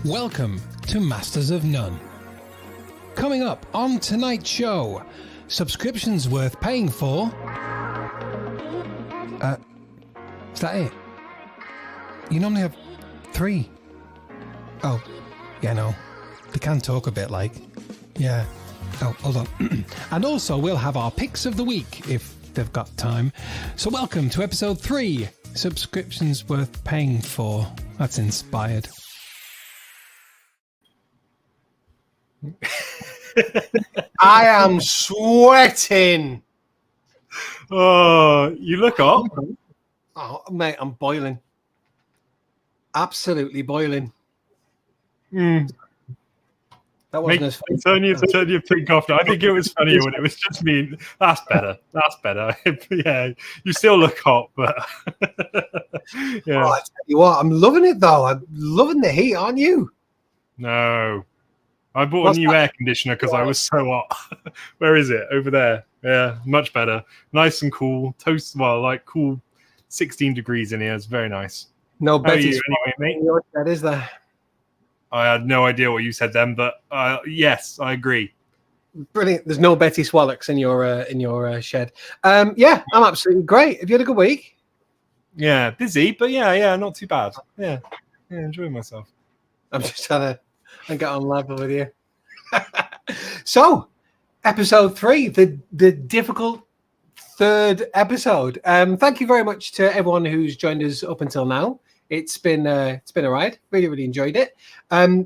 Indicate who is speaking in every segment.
Speaker 1: Welcome to Masters of None. Coming up on tonight's show, subscriptions worth paying for. Is that it? You normally have 3. Oh, yeah, no. They can talk a bit like. Yeah. Oh, hold on. And also, we'll have our picks of the week if they've got time. So welcome to episode 3, subscriptions worth paying for. That's inspired.
Speaker 2: I am sweating.
Speaker 3: Oh, you look up.
Speaker 2: Oh, mate, I'm boiling. Absolutely boiling. That wasn't as funny.
Speaker 3: Turn your pink off now. I think it was funnier when it was just me. That's better. That's better. Yeah, you still look hot, but yeah.
Speaker 2: Oh, I tell you what, I'm loving it though. I'm loving the heat, aren't you?
Speaker 3: No. I bought a new air conditioner because I was so hot. Where is it? Over there. Yeah, much better. Nice and cool. Cool 16 degrees in here. It's very nice.
Speaker 2: No, Betty's
Speaker 3: anyway, mate.
Speaker 2: That is there.
Speaker 3: I had no idea what you said then, but yes, I agree.
Speaker 2: Brilliant. There's no Betty Swallocks in your shed. Yeah, I'm absolutely great. Have you had a good week?
Speaker 3: Yeah, busy, but yeah, not too bad. Yeah, enjoying myself.
Speaker 2: I'm just trying to get on level with you. So, episode 3, the difficult third episode. Thank you very much to everyone who's joined us up until now. It's been a ride. Really enjoyed it.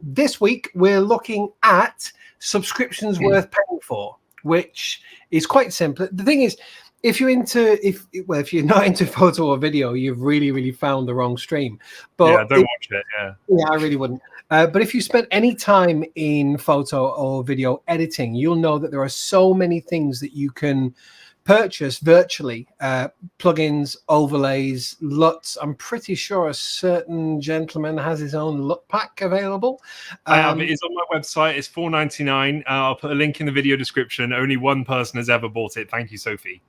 Speaker 2: This week we're looking at subscriptions worth paying for, which is quite simple. The thing is, if you're not into photo or video, you've really found the wrong stream. But
Speaker 3: yeah, don't watch it.
Speaker 2: Yeah, I really wouldn't. But if you spend any time in photo or video editing, you'll know that there are so many things that you can purchase virtually. Plugins, overlays, LUTs. I'm pretty sure a certain gentleman has his own LUT pack available.
Speaker 3: I have. It is on my website. It's $4.99. I'll put a link in the video description. Only one person has ever bought it. Thank you, Sophie.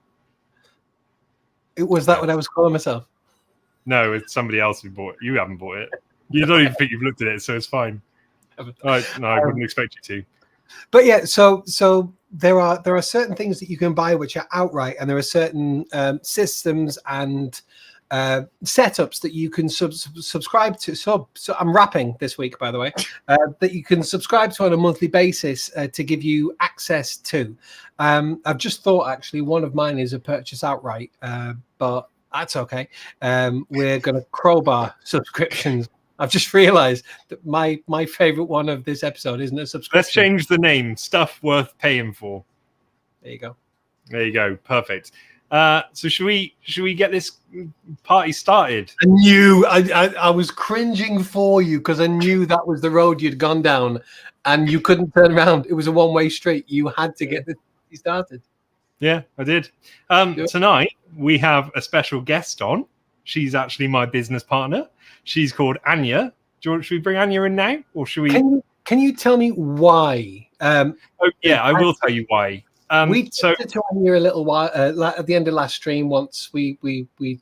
Speaker 2: Was that what I was calling myself?
Speaker 3: No, it's somebody else who bought it. You haven't bought it. You don't even think you've looked at it, so it's fine. I wouldn't expect you to.
Speaker 2: But yeah, so there are certain things that you can buy which are outright, and there are certain systems and setups that you can subscribe to. So I'm rapping this week, by the way, that you can subscribe to on a monthly basis to give you access to. I've just thought actually one of mine is a purchase outright, but that's okay. We're going to crowbar subscriptions. I've just realized that my favorite one of this episode isn't a subscription.
Speaker 3: Let's change the name. Stuff worth paying for.
Speaker 2: There you go.
Speaker 3: There you go. Perfect. So should we get this party started?
Speaker 2: I knew I was cringing for you because I knew that was the road you'd gone down and you couldn't turn around. It was a one-way street. You had to get this started.
Speaker 3: Yeah, I did. Tonight we have a special guest on. She's actually my business partner. She's called Anya. Should we bring Anya in now, or should we?
Speaker 2: Can you tell me why?
Speaker 3: I will tell you why.
Speaker 2: We talked to Anya a little while at the end of last stream. Once we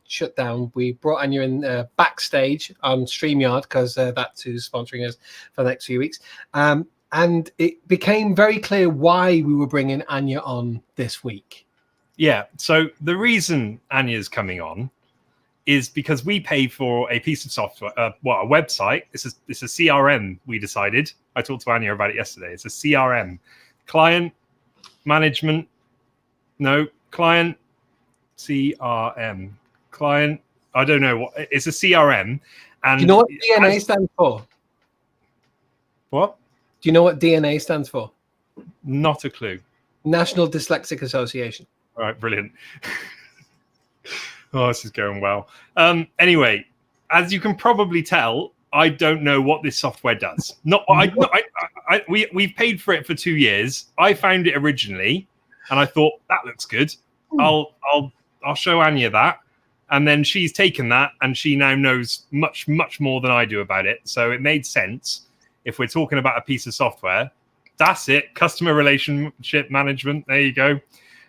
Speaker 2: shut down, we brought Anya in backstage on StreamYard because that's who's sponsoring us for the next few weeks. And it became very clear why we were bringing Anya on this week.
Speaker 3: Yeah. So the reason Anya's coming on is because we pay for a piece of software, a website. It's a CRM, we decided. I talked to Anya about it yesterday. It's a CRM. Client management. No, client CRM. Client, I don't know what. It's a CRM. And
Speaker 2: do you know what DNA stands for?
Speaker 3: What?
Speaker 2: Do you know what DNA stands for?
Speaker 3: Not a clue.
Speaker 2: National Dyslexic Association.
Speaker 3: All right, brilliant. Oh, this is going well. Anyway, as you can probably tell, I don't know what this software does. We've paid for it for 2 years. I found it originally, and I thought that looks good. I'll show Anya that, and then she's taken that, and she now knows much more than I do about it. So it made sense. If we're talking about a piece of software, that's it. Customer relationship management. There you go.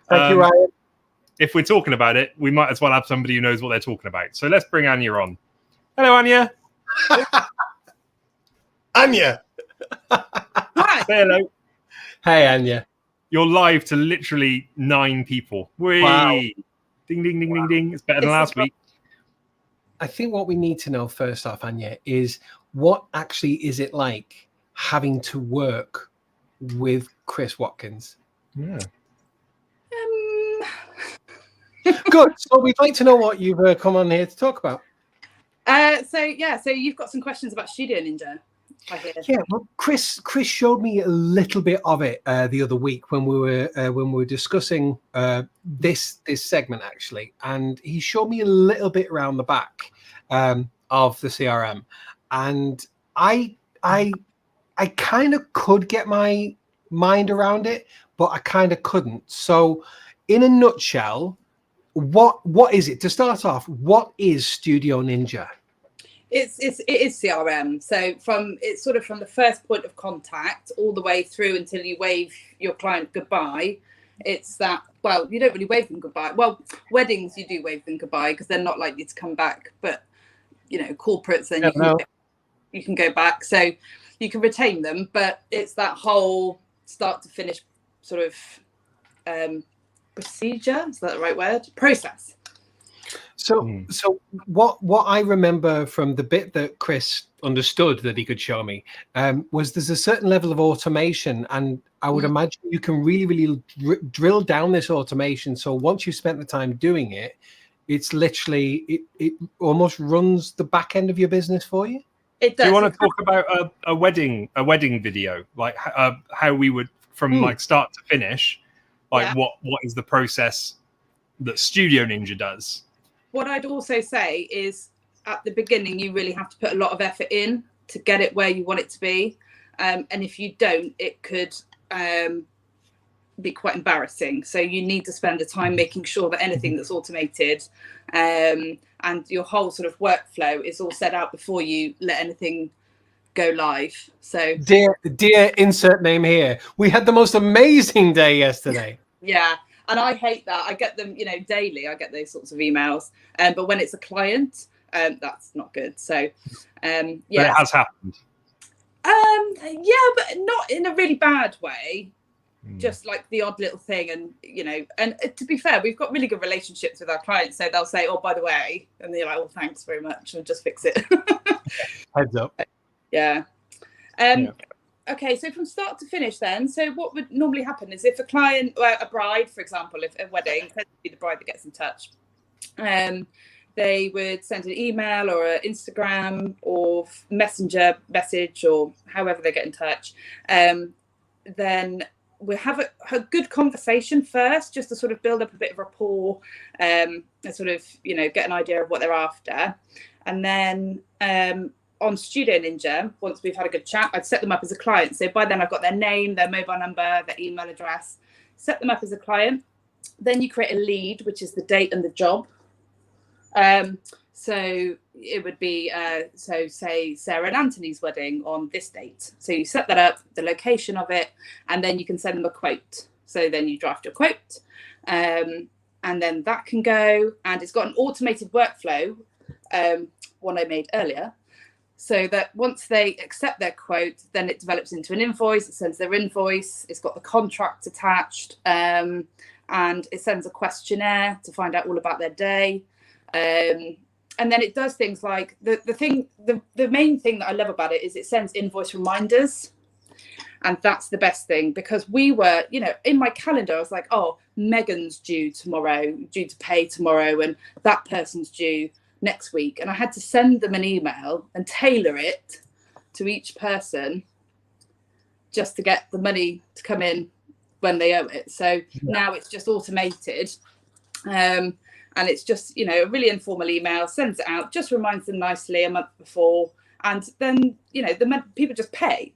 Speaker 2: Thank you, Ryan.
Speaker 3: If we're talking about it, we might as well have somebody who knows what they're talking about. So let's bring Anya on. Hello, Anya.
Speaker 2: Anya.
Speaker 4: Hi.
Speaker 3: Say hello.
Speaker 2: Hey, Anya.
Speaker 3: You're live to literally 9 people. Whee!
Speaker 2: Wow.
Speaker 3: Ding, ding, ding, ding, ding. It's better than last week.
Speaker 2: I think what we need to know first off, Anya, is what actually is it like having to work with Chris Watkins?
Speaker 3: Yeah.
Speaker 2: Good. So we'd like to know what you've come on here to talk about.
Speaker 4: So you've got some questions about Studio Ninja, I hear.
Speaker 2: Yeah, well, Chris showed me a little bit of it the other week when we were discussing this segment actually, and he showed me a little bit around the back of the CRM, and I kind of could get my mind around it, but I kind of couldn't. So, in a nutshell, what is it? To start off, what is Studio Ninja?
Speaker 4: It is CRM. So it's sort of from the first point of contact all the way through until you wave your client goodbye. It's that, well, you don't really wave them goodbye. Well, weddings you do wave them goodbye because they're not likely to come back. But corporates, then you can go back. So you can retain them, but it's that whole start to finish sort of procedure. Is that the right word? Process.
Speaker 2: So what I remember from the bit that Chris understood that he could show me was there's a certain level of automation, and I would imagine you can really drill down this automation. So once you've spent the time doing it, it's literally it almost runs the back end of your business for you.
Speaker 4: It does.
Speaker 3: Do you want to talk about a wedding video, like how we would from like start to finish, like what is the process that Studio Ninja does?
Speaker 4: What I'd also say is at the beginning, you really have to put a lot of effort in to get it where you want it to be. And if you don't, it could be quite embarrassing. So you need to spend the time making sure that anything that's automated and your whole sort of workflow is all set out before you let anything go live. So
Speaker 2: dear insert name here. We had the most amazing day yesterday.
Speaker 4: Yeah. And I hate that. I get them, daily. I get those sorts of emails. But when it's a client, that's not good. So, yeah.
Speaker 3: But it has happened.
Speaker 4: Yeah, but not in a really bad way. Just like the odd little thing. And, and to be fair, we've got really good relationships with our clients. So they'll say, oh, by the way. And they're like, oh, thanks very much. And just fix it.
Speaker 2: Heads up.
Speaker 4: Yeah. Okay, so from start to finish then, so what would normally happen is if a client, a bride, for example, if a wedding, it tends to be the bride that gets in touch, they would send an email or an Instagram or messenger message or however they get in touch. Then we have a good conversation first, just to sort of build up a bit of rapport and sort of, get an idea of what they're after. And then on Studio Ninja, once we've had a good chat, I'd set them up as a client. So by then I've got their name, their mobile number, their email address, set them up as a client. Then you create a lead, which is the date and the job. So it would be, say Sarah and Anthony's wedding on this date. So you set that up, the location of it, and then you can send them a quote. So then you draft your quote, and then that can go, and it's got an automated workflow, one I made earlier. So that once they accept their quote, then it develops into an invoice. It sends their invoice. It's got the contract attached, and it sends a questionnaire to find out all about their day. And then it does things like the main thing that I love about it is it sends invoice reminders. And that's the best thing, because we were, in my calendar, I was like, oh, Megan's due to pay tomorrow, and that person's due next week. And I had to send them an email and tailor it to each person just to get the money to come in when they owe it. So now it's just automated. And it's just, a really informal email, sends it out, just reminds them nicely a month before. And then, the people just pay.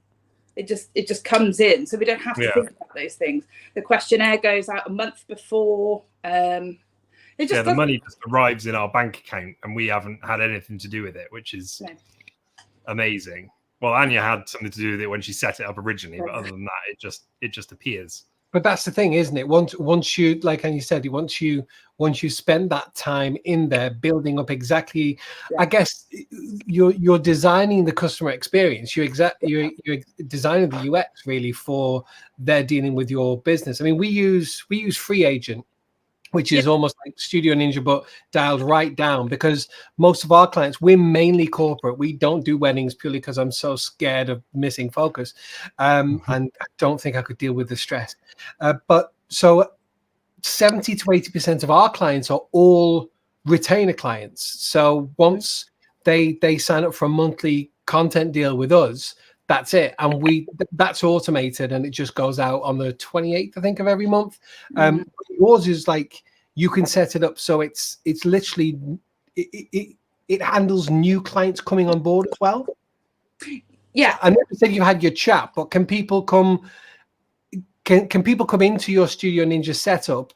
Speaker 4: It just comes in. So we don't have to think about those things. The questionnaire goes out a month before.
Speaker 3: The money just arrives in our bank account and we haven't had anything to do with it, which is amazing. Well, Anya had something to do with it when she set it up originally, but other than that, it just appears.
Speaker 2: But that's the thing, isn't it? Once you, like and you said, once you spend that time in there building up exactly, I guess you're designing the customer experience. You're designing the UX really for their dealing with your business. I mean, we use Free Agent, which is almost like Studio Ninja, but dialed right down, because most of our clients, we're mainly corporate. We don't do weddings purely because I'm so scared of missing focus. And I don't think I could deal with the stress. But so 70 to 80% of our clients are all retainer clients. So once they sign up for a monthly content deal with us, that's it, and that's automated, and it just goes out on the 28th, I think, of every month. Yours is like, you can set it up so it's literally it handles new clients coming on board as well.
Speaker 4: Yeah,
Speaker 2: I know you said you had your chat, but can people come? Can people come into your Studio Ninja setup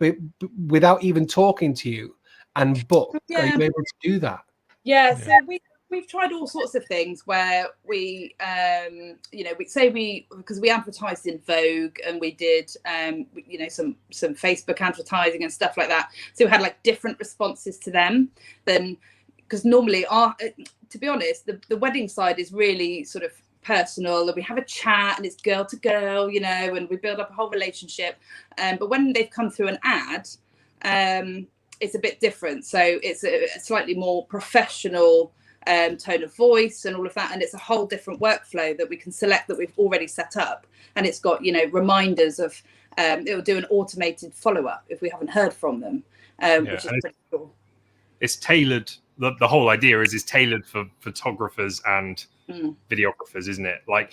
Speaker 2: without even talking to you and book?
Speaker 4: Yeah.
Speaker 2: Are you able to do that?
Speaker 4: Yeah, so we've tried all sorts of things where we because we advertised in Vogue, and we did some Facebook advertising and stuff like that. So we had like different responses to them than, because normally to be honest, the wedding side is really sort of personal, and we have a chat, and it's girl to girl, and we build up a whole relationship. But when they've come through an ad, it's a bit different. So it's a slightly more professional tone of voice and all of that, and it's a whole different workflow that we can select that we've already set up, and it's got reminders of it will do an automated follow-up if we haven't heard from them, which is pretty cool.
Speaker 3: It's tailored. The whole idea is tailored for photographers and videographers, isn't it? Like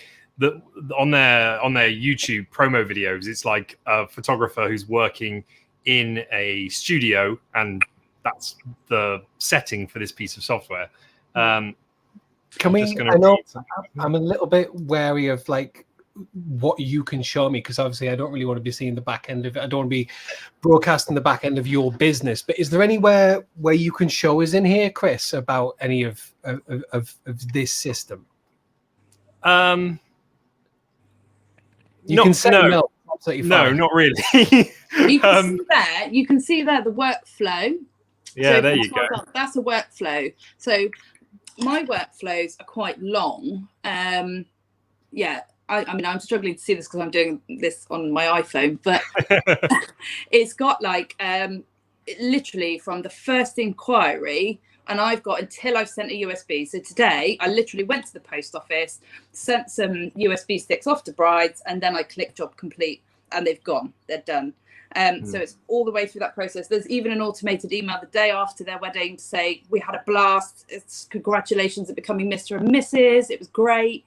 Speaker 3: on their YouTube promo videos, it's like a photographer who's working in a studio, and that's the setting for this piece of software.
Speaker 2: Can we? I know I'm a little bit wary of like what you can show me, because obviously I don't really want to be seeing the back end of it. I don't want to be broadcasting the back end of your business. But is there anywhere where you can show us in here, Chris, about any of this system?
Speaker 3: You
Speaker 2: can say no.
Speaker 3: No, not really.
Speaker 4: You can see there the workflow.
Speaker 3: Yeah, so there you go.
Speaker 4: That's a workflow. So my workflows are quite long. I mean, I'm struggling to see this because I'm doing this on my iPhone, but it's got like literally from the first inquiry, and I've got until I've sent a USB. So today I literally went to the post office, sent some USB sticks off to brides, and then I click job complete, and they've gone. They're done. So it's all the way through that process. There's even an automated email the day after their wedding to say, we had a blast. It's congratulations at becoming Mr. and Mrs. It was great.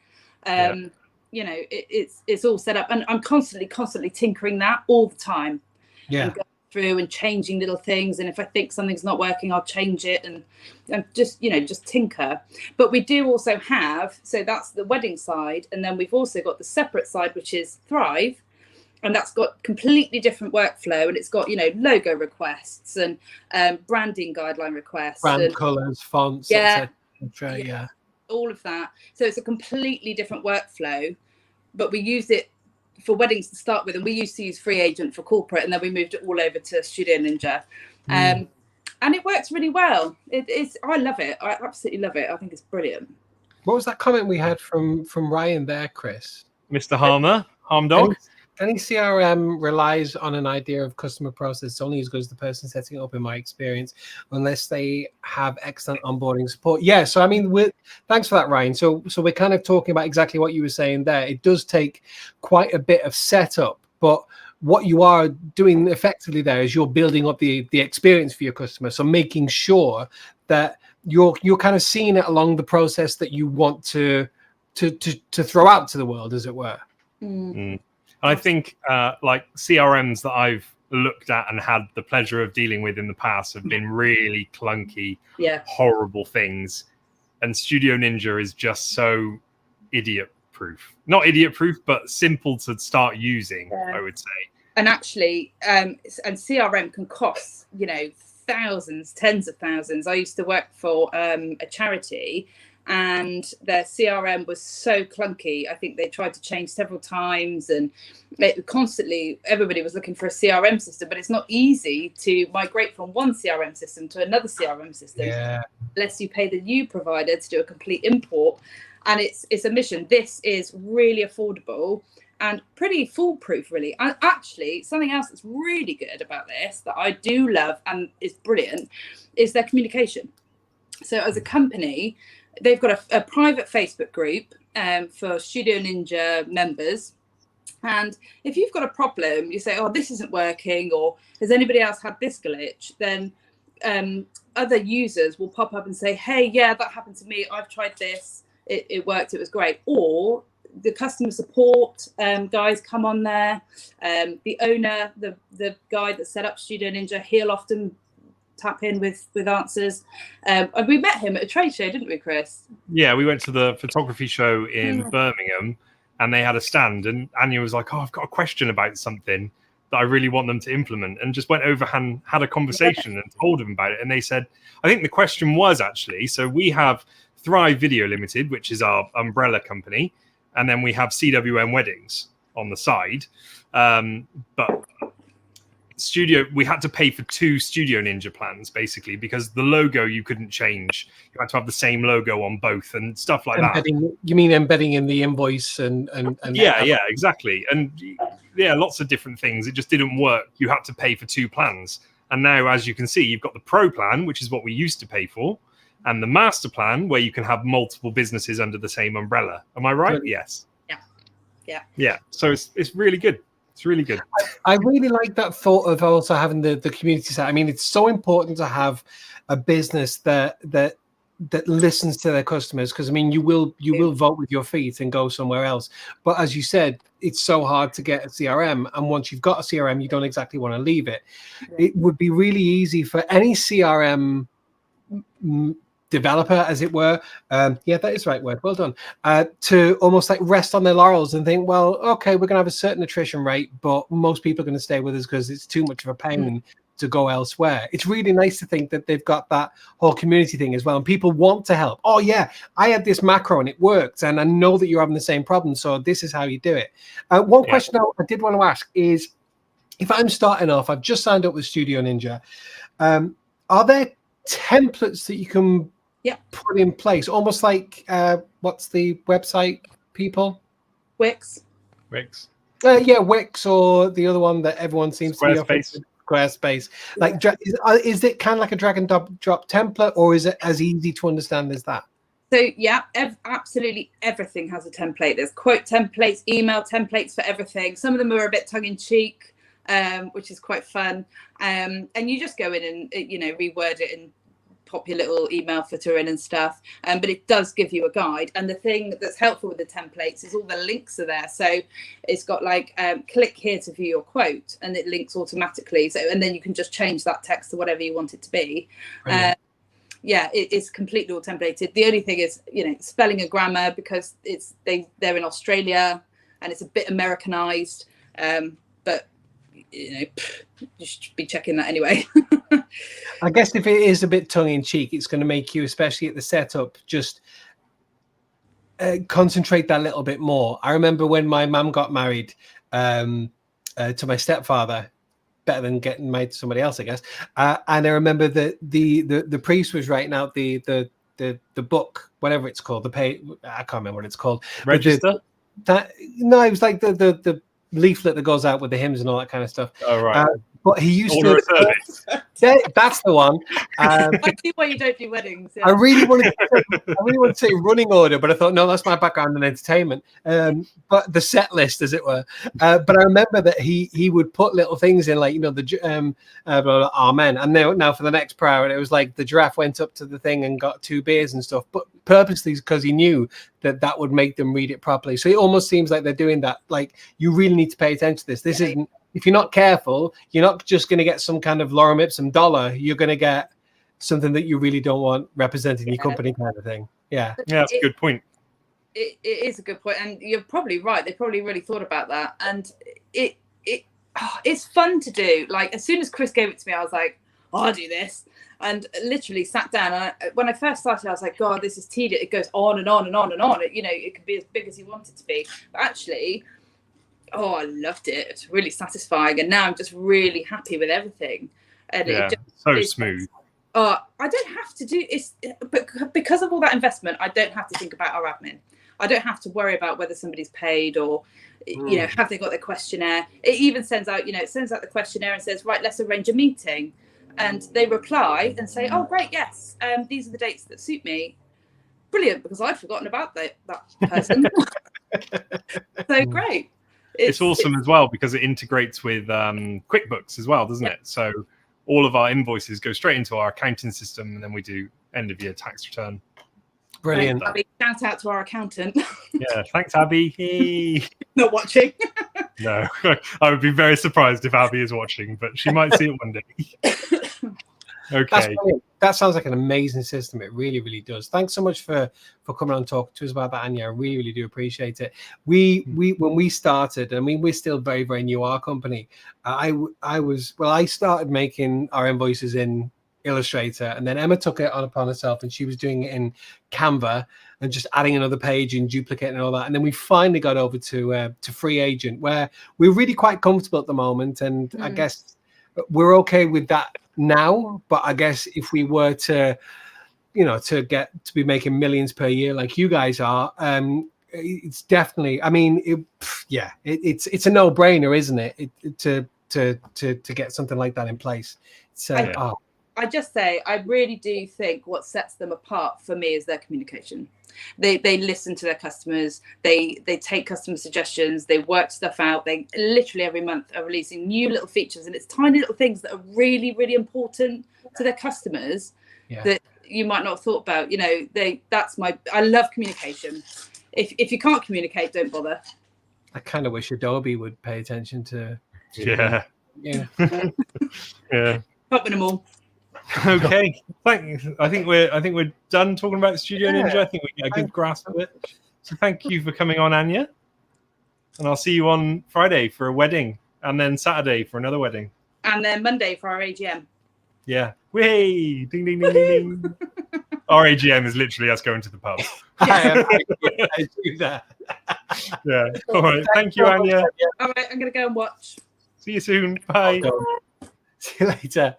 Speaker 4: It's all set up, and I'm constantly tinkering that all the time. And going through and changing little things, and if I think something's not working, I'll change it, and just tinker. But we do also have, so that's the wedding side, and then we've also got the separate side, which is Thrive, and that's got completely different workflow, and it's got logo requests and branding guideline requests,
Speaker 2: brand colors, fonts, etc.
Speaker 4: All of that. So it's a completely different workflow, but we use it for weddings to start with, and we used to use Free Agent for corporate, and then we moved it all over to Studio Ninja, and it works really well. I love it. I absolutely love it. I think it's brilliant.
Speaker 2: What was that comment we had from Ryan there, Chris?
Speaker 3: Mr. Harm Dog?
Speaker 2: Any CRM relies on an idea of customer process only as good as the person setting it up, in my experience, unless they have excellent onboarding support. Yeah, so I mean, thanks for that, Ryan. So we're kind of talking about exactly what you were saying there. It does take quite a bit of setup, but what you are doing effectively there is you're building up the experience for your customer. So making sure that you're kind of seeing it along the process that you want to throw out to the world, as it were.
Speaker 3: I think like CRMs that I've looked at and had the pleasure of dealing with in the past have been really clunky, horrible things. And Studio Ninja is just so idiot-proof. Not idiot-proof, but simple to start using, I would say.
Speaker 4: And actually, and CRM can cost, thousands, tens of thousands. I used to work for a charity, and their CRM was so clunky. I think they tried to change several times, and constantly everybody was looking for a CRM system, but it's not easy to migrate from one CRM system to another CRM system unless you pay the new provider to do a complete import. And it's a mission. This is really affordable and pretty foolproof, really. And actually, something else that's really good about this that I do love and is brilliant is their communication. So as a company, they've got a private Facebook group for Studio Ninja members. And if you've got a problem, you say, oh, this isn't working, or has anybody else had this glitch? Then other users will pop up and say, hey, yeah, that happened to me. I've tried this. It worked. It was great. Or the customer support guys come on there. The owner, the guy that set up Studio Ninja, he'll often tap in with answers. We met him at a trade show, didn't we, Chris?
Speaker 3: Yeah, we went to the photography show in Birmingham, and they had a stand, and Anya was like, oh, I've got a question about something that I really want them to implement, and just went over and had a conversation and told them about it. And they said, I think the question was actually, so we have Thrive Video Limited, which is our umbrella company, and then we have CWM Weddings on the side. But we had to pay for 2 Studio Ninja plans, basically, because the logo you couldn't change. You had to have the same logo on both and stuff like that.
Speaker 2: You mean embedding in the invoice and
Speaker 3: yeah, exactly. And yeah, lots of different things. It just didn't work. You had to pay for 2 plans. And now, as you can see, you've got the Pro plan, which is what we used to pay for, and the Master plan, where you can have multiple businesses under the same umbrella. Am I right? Yes. Yeah. So it's really good. It's really good.
Speaker 2: I really like that thought of also having the community side. I mean, it's so important to have a business that listens to their customers, because I mean, you will vote with your feet and go somewhere else. But as you said, it's so hard to get a CRM, and once you've got a CRM, you don't exactly want to leave it. It would be really easy for any CRM developer, as it were, that is the right word, well done, to almost like rest on their laurels and think, well, okay, we're gonna have a certain attrition rate, but most people are going to stay with us because it's too much of a pain to go elsewhere. It's really nice to think that they've got that whole community thing as well, and people want to help. Oh yeah, I had this macro and it worked, and I know that you're having the same problem, so this is how you do it. One question I did want to ask is, if I'm starting off, I've just signed up with Studio Ninja, are there templates that you can put in place, almost like what's the website, people?
Speaker 4: Wix.
Speaker 2: Wix, or the other one that everyone seems to be Squarespace. Like, is it kind of like a drag and drop template, or is it as easy to understand as that?
Speaker 4: So yeah, absolutely everything has a template. There's quote templates, email templates for everything. Some of them are a bit tongue-in-cheek, which is quite fun. And you just go in and reword it and pop your little email footer in and stuff, but it does give you a guide. And the thing that's helpful with the templates is all the links are there. So it's got like click here to view your quote, and it links automatically. So, and then you can just change that text to whatever you want it to be. It's completely all templated. The only thing is, spelling and grammar, because they're in Australia and it's a bit Americanized, but you should be checking that anyway.
Speaker 2: I guess if it is a bit tongue-in-cheek, it's going to make you, especially at the setup, just concentrate that little bit more. I remember when my mum got married to my stepfather, better than getting married to somebody else, I guess. And I remember that the priest was writing out the book, whatever it's called, I can't remember what it's called.
Speaker 3: Register?
Speaker 2: No, it was like the leaflet that goes out with the hymns and all that kind of stuff.
Speaker 3: Oh, right.
Speaker 2: But he used
Speaker 3: Order
Speaker 2: to. That's the one.
Speaker 4: Exactly why you don't do weddings. Yeah.
Speaker 2: I really wanted to say running order, but I thought, no, that's my background in entertainment. But the set list, as it were. But I remember that he would put little things in, like, the amen. And now for the next prayer, and it was like the giraffe went up to the thing and got 2 beers and stuff, but purposely because he knew that would make them read it properly. So it almost seems like they're doing that. Like, you really need to pay attention to this. This isn't. If you're not careful, you're not just going to get some kind of lorem ipsum dollar. You're going to get something that you really don't want representing your company, kind of thing. Yeah,
Speaker 3: that's a good point.
Speaker 4: It is a good point, and you're probably right. They probably really thought about that, and it's fun to do. Like, as soon as Chris gave it to me, I was like, I'll do this. And literally sat down. And when I first started, I was like, God, this is tedious. It goes on and on and on and on. You know, it could be as big as you want it to be. But actually, I loved it. It's really satisfying. And now I'm just really happy with everything. And
Speaker 3: yeah, so smooth.
Speaker 4: I don't have to do but because of all that investment, I don't have to think about our admin. I don't have to worry about whether somebody's paid or, you know, have they got their questionnaire. It even sends out, it sends out the questionnaire and says, right, let's arrange a meeting. And they reply and say, oh, great, yes, these are the dates that suit me. Brilliant, because I'd forgotten about that person. So great.
Speaker 3: It's awesome as well because it integrates with QuickBooks as well, doesn't it? So all of our invoices go straight into our accounting system, and then we do end of year tax return.
Speaker 2: Brilliant.
Speaker 4: Shout out to our accountant.
Speaker 3: Yeah, thanks, Abby. Hey.
Speaker 4: Not watching.
Speaker 3: No, I would be very surprised if Abby is watching, but she might see it one day. Okay.
Speaker 2: That sounds like an amazing system. It really, really does. Thanks so much for coming on and talking to us about that, Anya. I really, really do appreciate it. We when we started, I mean, we're still very, very new, our company. I started making our invoices in Illustrator, and then Emma took it upon herself, and she was doing it in Canva and just adding another page and duplicating and all that. And then we finally got over to Free Agent, where we're really quite comfortable at the moment. And I guess we're okay with that now, but I guess if we were to get to be making millions per year like you guys are, it's definitely, I mean, it's a no-brainer, isn't it, to get something like that in place. So
Speaker 4: I just say, I really do think what sets them apart for me is their communication. They listen to their customers. They take customer suggestions. They work stuff out. They literally every month are releasing new little features, and it's tiny little things that are really, really important to their customers that you might not have thought about. You know, I love communication. If you can't communicate, don't bother. I
Speaker 2: kind of wish Adobe would pay attention to.
Speaker 3: Yeah.
Speaker 2: Yeah.
Speaker 4: Helping them all.
Speaker 3: Okay, thanks. I think we're done talking about Studio Ninja. I think we get a good grasp of it. So thank you for coming on, Anya. And I'll see you on Friday for a wedding, and then Saturday for another wedding,
Speaker 4: and then Monday for our AGM.
Speaker 3: Yeah. Whee! Ding ding ding ding ding. Our AGM is literally us going to the pub.
Speaker 2: I do that.
Speaker 3: Yeah. All right. Thank you, Anya.
Speaker 4: All right. I'm gonna go and watch.
Speaker 3: See you soon. Bye.
Speaker 2: See you later.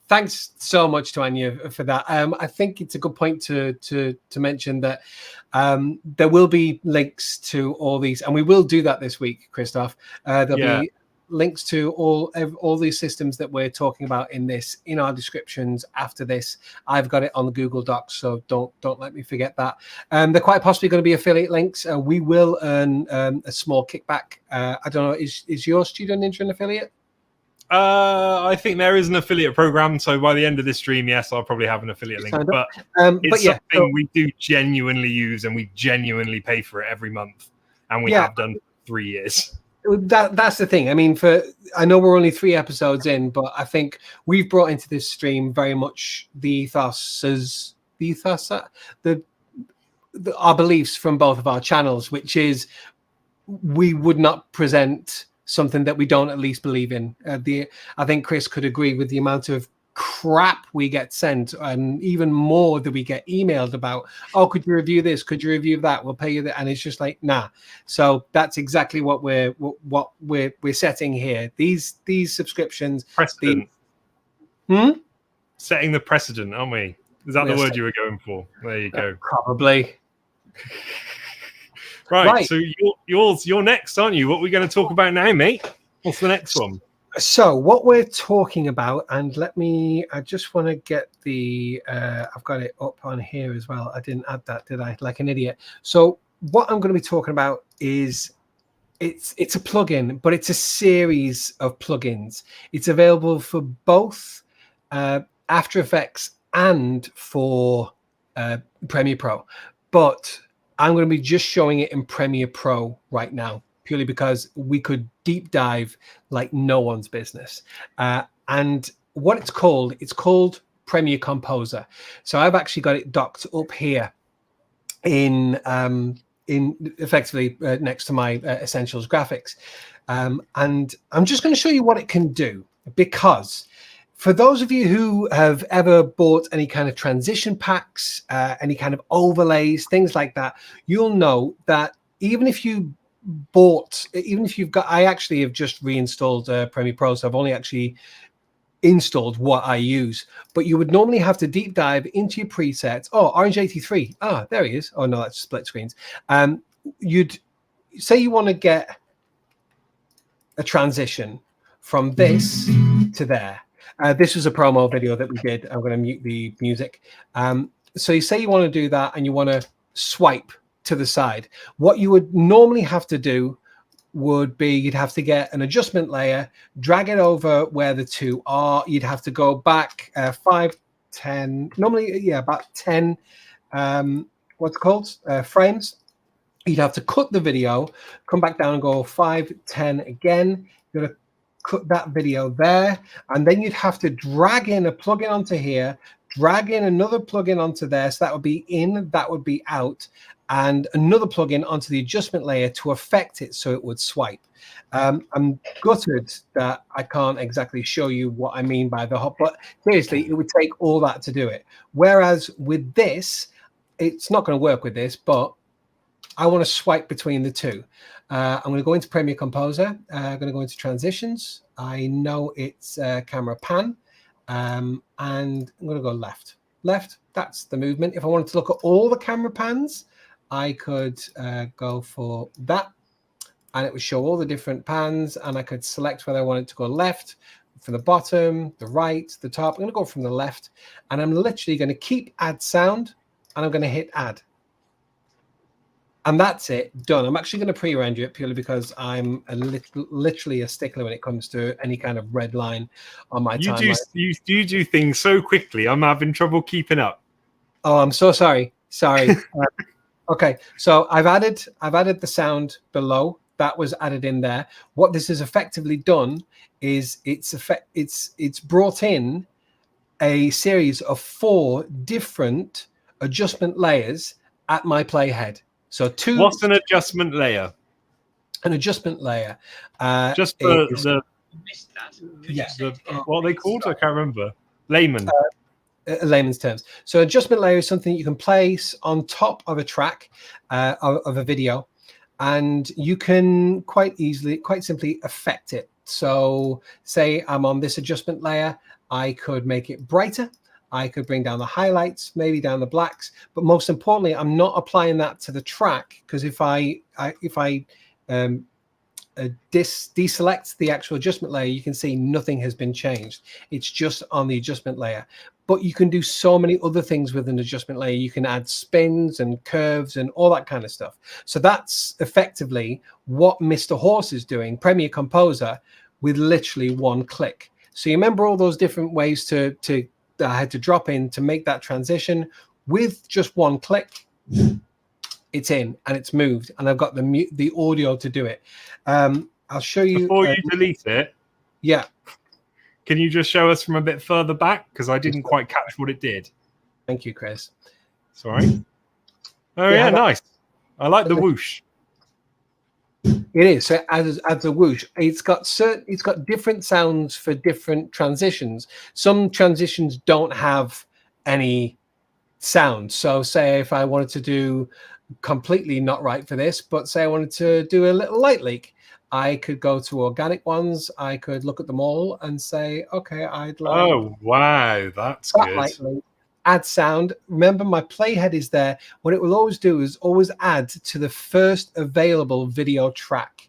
Speaker 2: Thanks so much to Anya for that. I think it's a good point to mention that there will be links to all these, and we will do that this week, Christoph. There'll be links to all these systems that we're talking about in our descriptions after this. I've got it on the Google Docs, so don't let me forget that. They're quite possibly going to be affiliate links. We will earn a small kickback. I don't know, is your Studio Ninja an affiliate?
Speaker 3: I think there is an affiliate program, so by the end of this stream, yes, I'll probably have an affiliate link. But it's something we do genuinely use, and we genuinely pay for it every month, and we have done for 3 years.
Speaker 2: That's the thing. I mean, I know we're only 3 episodes in, but I think we've brought into this stream very much our beliefs from both of our channels, which is we would not present something that we don't at least believe in. I think Chris could agree with the amount of crap we get sent, and even more that we get emailed about. Oh, could you review this? Could you review that? We'll pay you that, and it's just like, nah. So that's exactly what we're setting here. These subscriptions.
Speaker 3: Precedent. Setting the precedent, aren't we? Is that the word you were going for? There you go.
Speaker 2: Probably.
Speaker 3: Right, so you're next, aren't you? What are we going to talk about now, mate? What's the next one?
Speaker 2: So what we're talking about, and I just want to get I've got it up on here as well. I didn't add that, did I? Like an idiot. So what I'm going to be talking about is it's a plugin, but it's a series of plugins. It's available for both After Effects and for Premiere Pro, but I'm going to be just showing it in Premiere Pro right now, purely because we could deep dive like no one's business. And what it's called Premiere Composer. So I've actually got it docked up here in effectively next to my Essentials graphics. And I'm just going to show you what it can do, because For those of you who have ever bought any kind of transition packs, any kind of overlays, things like that, you'll know that even if you've got, I actually have just reinstalled Premiere Pro, so I've only actually installed what I use, but you would normally have to deep dive into your presets. Oh, Orange 83. Ah, there he is. Oh no, that's split screens. You'd say you want to get a transition from this to there. This was a promo video that we did. I'm going to mute the music. So you say you want to do that and you want to swipe to the side. What you would normally have to do would be you'd have to get an adjustment layer, drag it over where the two are. You'd have to go back 5, 10, normally, yeah, about 10, what's it called? Frames. You'd have to cut the video, come back down and go 5, 10 again. You're going to cut that video there. And then you'd have to drag in a plugin onto here, drag in another plugin onto there. So that would be in, that would be out, and another plugin onto the adjustment layer to affect it so it would swipe. I'm gutted that I can't exactly show you what I mean by the hop, but seriously, it would take all that to do it. Whereas with this, it's not going to work with this, but I want to swipe between the two. I'm going to go into Premiere Composer. I'm going to go into Transitions. I know it's Camera Pan. And I'm going to go left. Left, that's the movement. If I wanted to look at all the camera pans, I could go for that. And it would show all the different pans. And I could select whether I wanted to go left, from the bottom, the right, the top. I'm going to go from the left. And I'm literally going to keep Add Sound. And I'm going to hit Add. And that's it, done. I'm actually going to pre-render it purely because I'm literally a stickler when it comes to any kind of red line on my timeline.
Speaker 3: You do things so quickly, I'm having trouble keeping up.
Speaker 2: Oh, I'm so sorry. Sorry. Okay, so I've added the sound below. That was added in there. What this has effectively done is it's brought in a series of 4 different adjustment layers at my playhead. So
Speaker 3: what's an adjustment layer?
Speaker 2: An adjustment layer.
Speaker 3: Just what are they called? I can't remember. Layman.
Speaker 2: Layman's terms. So adjustment layer is something you can place on top of a track of a video, and you can quite simply affect it. So say I'm on this adjustment layer, I could make it brighter. I could bring down the highlights, maybe down the blacks, but most importantly, I'm not applying that to the track, because if I deselect the actual adjustment layer, you can see nothing has been changed. It's just on the adjustment layer. But you can do so many other things with an adjustment layer. You can add spins and curves and all that kind of stuff. So that's effectively what Mr. Horse is doing, Premiere Composer, with literally one click. So you remember all those different ways that I had to drop in to make that transition. With just one click, it's in and it's moved, and I've got the audio to do it. I'll show you
Speaker 3: before you delete it.
Speaker 2: Yeah.
Speaker 3: Can you just show us from a bit further back, because I didn't quite catch what it did?
Speaker 2: Thank you, Chris.
Speaker 3: Sorry. Oh yeah, nice. I like the whoosh.
Speaker 2: It is. So as a whoosh, it's got different sounds for different transitions. Some transitions don't have any sound. So say if I wanted to do completely not right for this, but say I wanted to do a little light leak, I could go to organic ones. I could look at them all and say, okay, I'd like.
Speaker 3: Oh wow, that's good.
Speaker 2: Light leak. Add sound. Remember, my playhead is there. What it will always do is always add to the first available video track.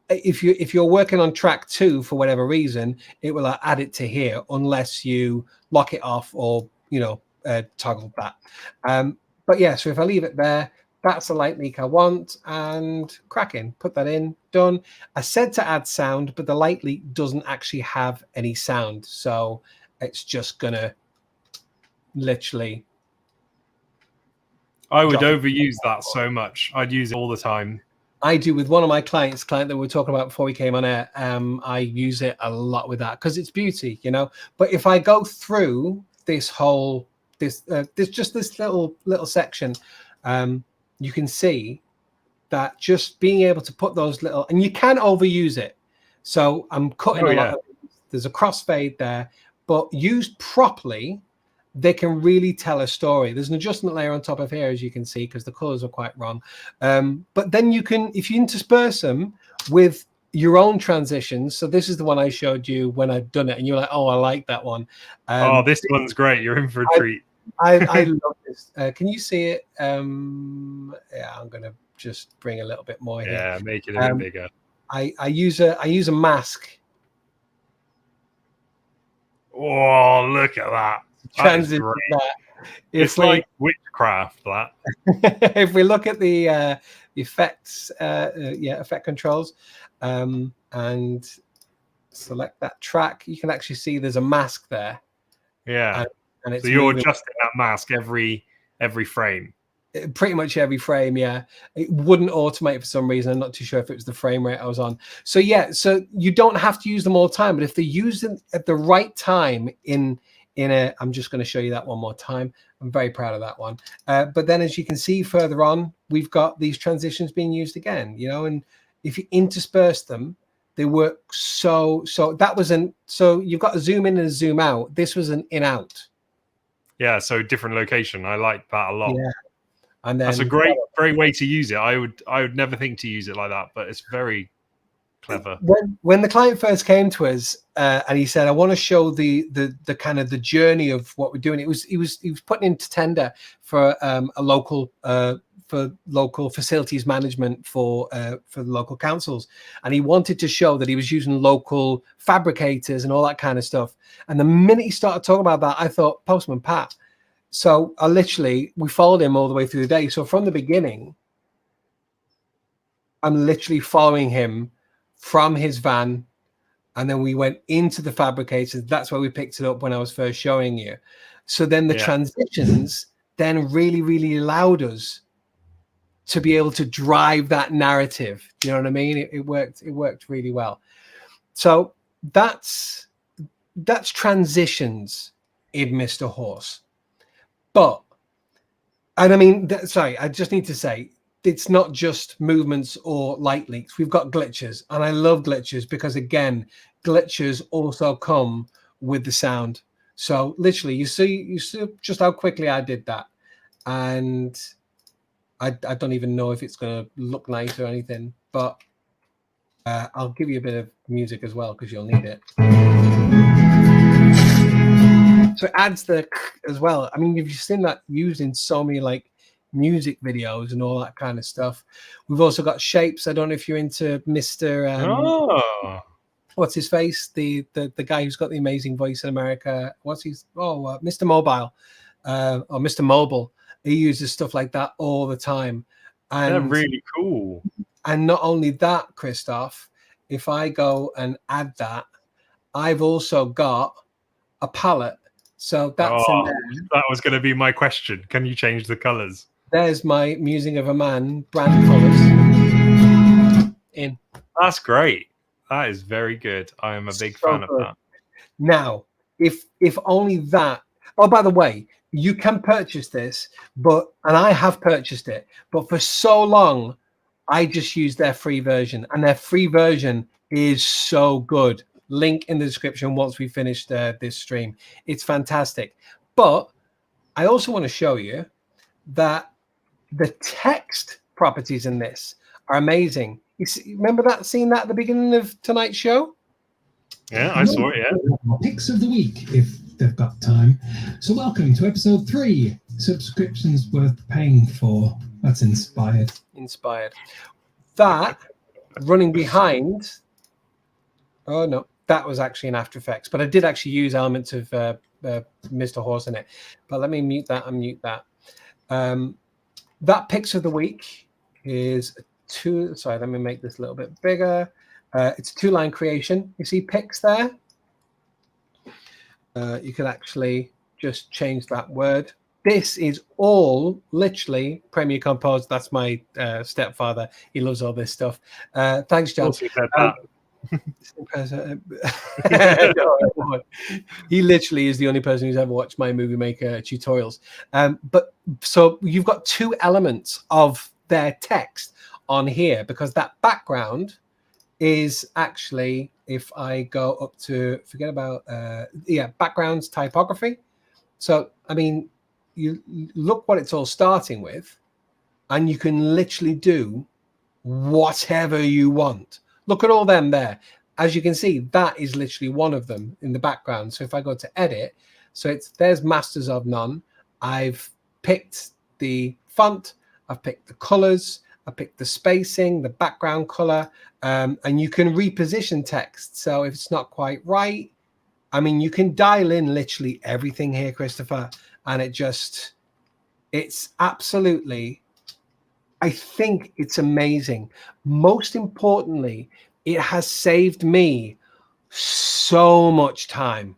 Speaker 2: If you're working on track 2 for whatever reason, it will add it to here unless you lock it off or toggle that. But yeah, so if I leave it there, that's the light leak I want, and cracking. Put that in, done. I said to add sound, but the light leak doesn't actually have any sound, so it's just gonna literally.
Speaker 3: I would overuse that so much. I'd use it all the time.
Speaker 2: I do with one of my client that we were talking about before we came on air. I use it a lot with that because it's beauty, But if I go through this whole this little section, you can see that just being able to put those little, and you can overuse it. So I'm cutting a lot of there's a crossfade there, but used properly, they can really tell a story. There's an adjustment layer on top of here, as you can see, because the colors are quite wrong. But then you can, if you intersperse them with your own transitions. So this is the one I showed you when I'd done it, and you're like, oh, I like that one.
Speaker 3: Oh, this one's great. You're in for a treat.
Speaker 2: I love this. Can you see it? Yeah, I'm gonna just bring a little bit more here.
Speaker 3: Yeah, make it a bit bigger.
Speaker 2: I use a mask.
Speaker 3: Oh, look at that.
Speaker 2: Transition that.
Speaker 3: It's like witchcraft, that.
Speaker 2: If we look at the effects, effect controls, and select that track, you can actually see there's a mask there.
Speaker 3: Yeah.
Speaker 2: And it's
Speaker 3: so you're
Speaker 2: moving.
Speaker 3: adjusting that mask every frame.
Speaker 2: Pretty much every frame, yeah. It wouldn't automate for some reason. I'm not too sure if it was the frame rate I was on. So yeah, so you don't have to use them all the time, but if they use them at the right time I'm just going to show you that one more time. I'm very proud of that one. But then as you can see further on, we've got these transitions being used again, and if you intersperse them, they work so that was so you've got a zoom in and a zoom out. This was an in out.
Speaker 3: Yeah, so different location. I like that a lot.
Speaker 2: Yeah. And then
Speaker 3: that's a great way to use it. I would never think to use it like that, but it's very clever.
Speaker 2: When the client first came to us and he said, I want to show the kind of the journey of what we're doing, he was putting into tender for a local for local facilities management for the local councils, and he wanted to show that he was using local fabricators and all that kind of stuff. And the minute he started talking about that, I thought, Postman Pat. So we followed him all the way through the day. So from the beginning, I'm literally following him from his van, and then we went into the fabricators. That's where we picked it up when I was first showing you. So then the transitions then really, really allowed us to be able to drive that narrative. Do you know what I mean? It worked really well. So that's transitions in Mr. Horse. And I mean, sorry, I just need to say, it's not just movements or light leaks. We've got glitches, and I love glitches because, again, glitches also come with the sound. So literally, you see just how quickly I did that, and I don't even know if it's going to look nice or anything, but I'll give you a bit of music as well because you'll need it. So it adds the as well. I mean, you've seen that used in so many like music videos and all that kind of stuff. We've also got shapes. I don't know if you're into Mr. What's his face? The guy who's got the amazing voice in America. Mr. Mobile or Mr. Mobile. He uses stuff like that all the time. And
Speaker 3: they're really cool.
Speaker 2: And not only that, Christoph, if I go and add that, I've also got a palette. So that's in there.
Speaker 3: That was going to be my question. Can you change the colors?
Speaker 2: There's my Musing of a Man brand colors in.
Speaker 3: That's great. That is very good. I am a big fan of that.
Speaker 2: Now, if only that. Oh, by the way, you can purchase this, and I have purchased it, but for so long, I just used their free version, and their free version is so good. Link in the description once we finish this stream. It's fantastic. But I also want to show you that the text properties in this are amazing. Remember seeing that at the beginning of tonight's show?
Speaker 3: Yeah, I saw it, yeah.
Speaker 5: Picks of the week, if they've got time. So welcome to episode 3, subscriptions worth paying for. That's inspired. That running behind. Oh, no. That was actually in After Effects, but I did actually use elements of Mr. Horse in it. But let me mute that and mute that. That picks of the week is let me make this a little bit bigger. It's a 2-line creation. You see picks there? You can actually just change that word. This is all literally Premiere Compose. That's my stepfather. He loves all this stuff. Thanks, John. He literally is the only person who's ever watched my Movie Maker tutorials. But so you've got 2 elements of their text on here because that background is actually
Speaker 2: if I go up to backgrounds, typography. So, I mean, you look what it's all starting with, and you can literally do whatever you want. Look at all them there. As you can see, that is literally one of them in the background. So if I go to edit, so there's masters of none. I've picked the font, I've picked the colors, I picked the spacing, the background color, and you can reposition text. So if it's not quite right, I mean, you can dial in literally everything here, Christopher, and it's absolutely, I think it's amazing. Most importantly, it has saved me so much time.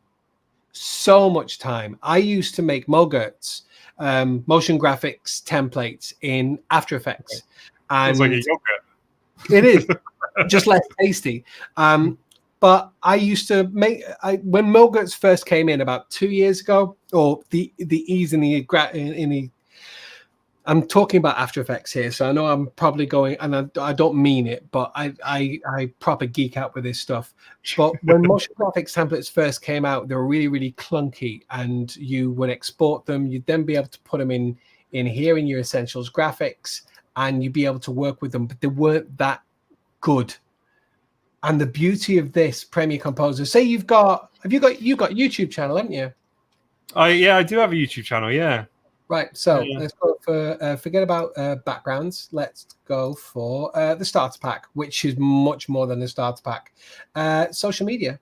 Speaker 2: So much time. I used to make Mogert's motion graphics templates in After Effects. And
Speaker 3: Sounds like a yogurt.
Speaker 2: it is just less tasty. But I used to make when Mogert's first came in about 2 years ago, or the ease in the I'm talking about After Effects here, so I know I'm probably going, and I don't mean it, but I proper geek out with this stuff. But when motion graphics templates first came out, they were really, really clunky, and you would export them. You'd then be able to put them in here in your Essentials graphics, and you'd be able to work with them, but they weren't that good. And the beauty of this Premiere Composer, say you've got YouTube channel, haven't you?
Speaker 3: Yeah, I do have a YouTube channel. Yeah.
Speaker 2: Right, so
Speaker 3: Yeah.
Speaker 2: let's go for forget about backgrounds. Let's go for the starter pack, which is much more than the starter pack. Social media.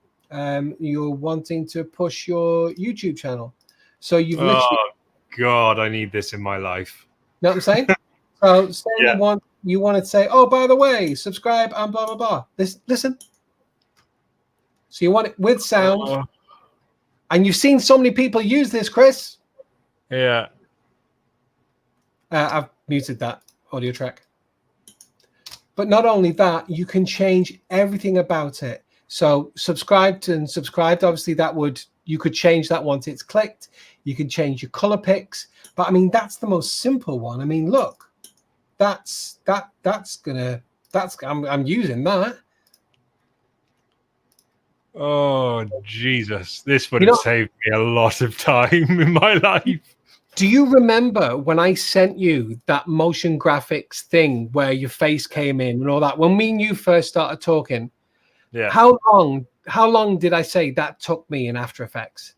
Speaker 2: You're wanting to push your YouTube channel, so you've literally.
Speaker 3: Oh God, I need this in my life.
Speaker 2: You know what I'm saying? So say
Speaker 3: Yeah.
Speaker 2: you want to say, oh, by the way, subscribe and blah blah blah. Listen. So you want it with sound,
Speaker 3: Oh,
Speaker 2: and you've seen so many people use this, Chris.
Speaker 3: yeah.
Speaker 2: I've muted that audio track. But not only that, you can change everything about it. So subscribed and subscribed, obviously you could change that once it's clicked. You can change your color picks. But I mean, that's the most simple one. I mean, look, I'm using that.
Speaker 3: Oh Jesus, this would have saved me a lot of time in my life.
Speaker 2: Do you remember when I sent you that motion graphics thing where your face came in and all that? When me and you first started talking,
Speaker 3: Yeah.
Speaker 2: How long did I say that took me in After Effects?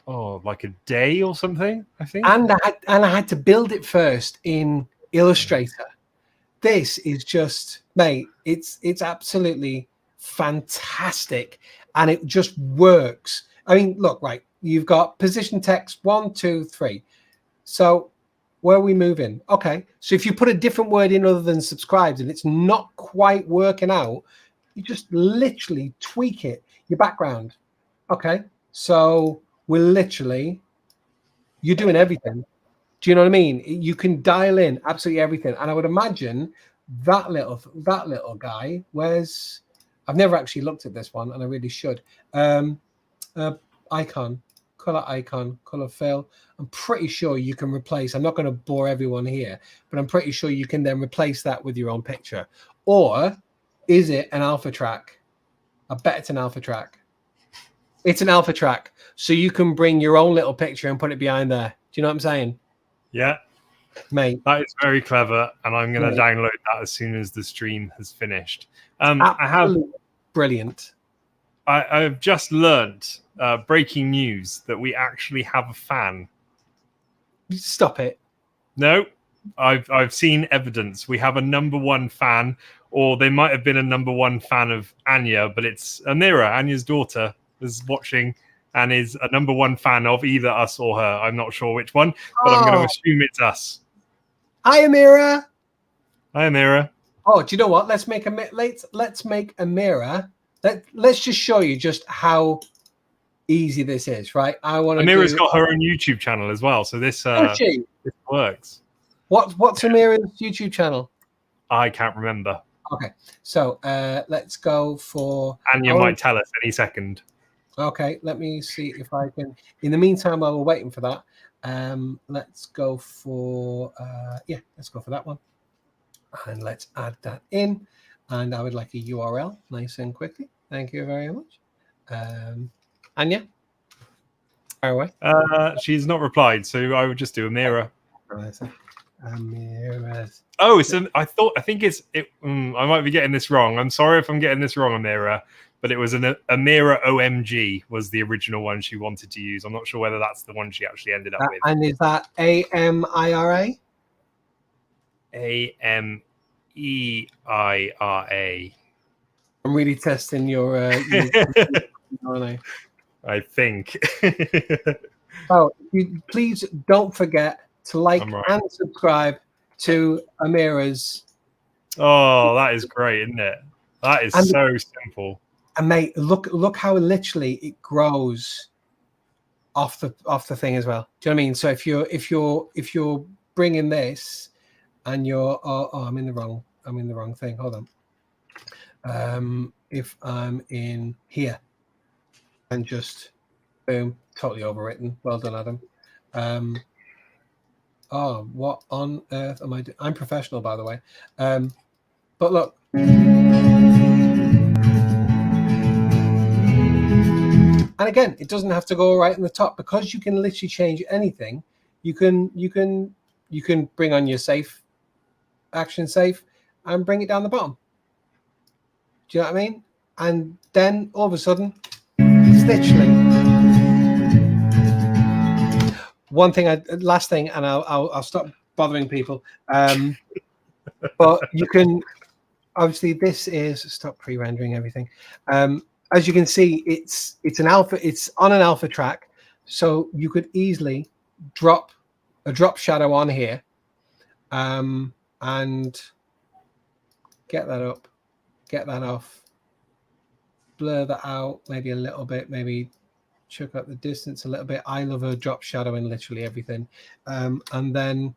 Speaker 3: Oh, like a day or something, I think.
Speaker 2: And I had to build it first in Illustrator. This is just, mate, it's absolutely fantastic, and it just works. I mean, look, right. You've got position text 1, 2, 3. So where are we moving? Okay. So if you put a different word in other than subscribed and it's not quite working out, you just literally tweak it. Your background. Okay. So you're doing everything. Do you know what I mean? You can dial in absolutely everything. And I would imagine that little guy I've never actually looked at this one, and I really should. Color fill. I'm pretty sure you can replace. I'm not going to bore everyone here, but I'm pretty sure you can then replace that with your own picture. Or is it an alpha track? I bet it's an alpha track. It's an alpha track, so you can bring your own little picture and put it behind there. Do you know what I'm saying?
Speaker 3: Yeah,
Speaker 2: mate.
Speaker 3: That is very clever, and I'm going to download that as soon as the stream has finished. I have
Speaker 2: brilliant.
Speaker 3: I've just learnt breaking news that we actually have a fan.
Speaker 2: Stop it.
Speaker 3: No, I've seen evidence. We have a #1 fan, or they might have been a #1 fan of Anya, but it's Amira, Anya's daughter, is watching and is a #1 fan of either us or her. I'm not sure which one, but I'm going to assume it's us.
Speaker 2: Hi, Amira.
Speaker 3: Hi, Amira.
Speaker 2: Oh, do you know what? Let's make Amira. Let's just show you just how easy this is, right?
Speaker 3: Amira's got her own YouTube channel as well, so this works.
Speaker 2: What's Amira's YouTube channel?
Speaker 3: I can't remember.
Speaker 2: Okay, so let's go for
Speaker 3: Anya might tell us any second.
Speaker 2: Okay, let me see if I can. In the meantime, while we're waiting for that, let's go for let's go for that one, and let's add that in. And I would like a URL, nice and quickly. Thank you very much. Anya, fire away.
Speaker 3: She's not replied, so I would just do a mirror.
Speaker 2: Mirrors.
Speaker 3: Oh, I think it's it. I might be getting this wrong. I'm sorry if I'm getting this wrong, Amira. But it was Amira OMG was the original one she wanted to use. I'm not sure whether that's the one she actually ended up with.
Speaker 2: And is that AMIRA?
Speaker 3: AMEIRA.
Speaker 2: I'm really testing your.
Speaker 3: I think.
Speaker 2: Oh, please don't forget to like
Speaker 3: right.
Speaker 2: and subscribe to Amira's.
Speaker 3: Oh, that is great, isn't it? That is so simple.
Speaker 2: And mate, look how literally it grows off the thing as well. Do you know what I mean? So if you're bringing this and you're I'm in the wrong thing. Hold on. If I'm in here and just boom, totally overwritten. Well done, Adam. Oh, what on earth am I doing? I'm professional, by the way. But look. And again, it doesn't have to go right in the top because you can literally change anything. You can bring on your action safe, and bring it down the bottom. Do you know what I mean? And then all of a sudden, it's literally last thing, and I'll stop bothering people. But you can obviously this is stop pre-rendering everything. As you can see, it's on an alpha track, so you could easily drop a drop shadow on here, and get that up, get that off, blur that out maybe a little bit, maybe chuck up the distance a little bit. I love a drop shadow in literally everything, and then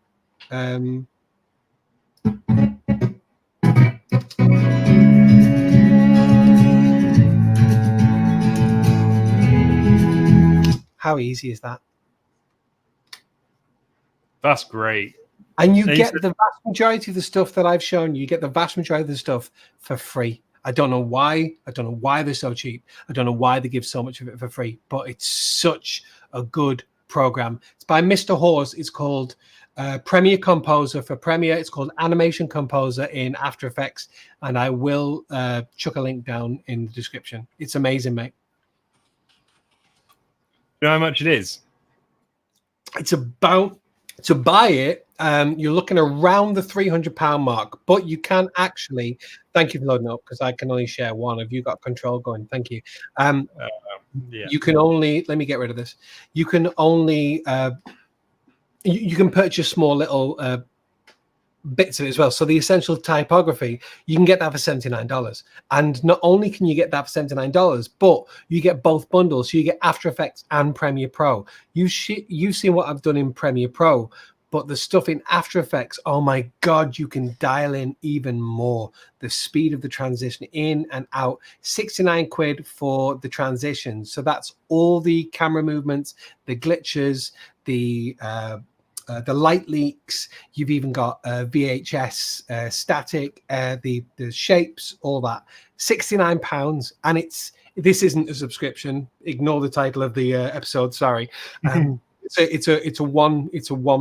Speaker 2: how easy is that? That's
Speaker 3: great.
Speaker 2: And you get the vast majority of the stuff that I've shown you. You get the vast majority of the stuff for free. I don't know why. I don't know why they're so cheap. I don't know why they give so much of it for free. But it's such a good program. It's by Mr. Hawes. It's called Premiere Composer for Premiere. It's called Animation Composer in After Effects. And I will chuck a link down in the description. It's amazing, mate.
Speaker 3: You know how much it is?
Speaker 2: It's about, to buy it, you're looking around the £300 mark, but you can actually, thank you for loading up because I can only share one. Have you got control going? Thank you.
Speaker 3: Yeah.
Speaker 2: You can only, let me get rid of this. You can only, you can purchase small little bits of it as well. So the essential typography, you can get that for $79. And not only can you get that for $79, but you get both bundles. So you get After Effects and Premiere Pro. You've seen what I've done in Premiere Pro, but the stuff in After Effects, oh my God, you can dial in even more. The speed of the transition in and out, 69 quid for the transitions. So that's all the camera movements, the glitches, the light leaks. You've even got VHS static, the shapes, all that. £69, and this isn't a subscription. Ignore the title of the episode. Sorry. It's a one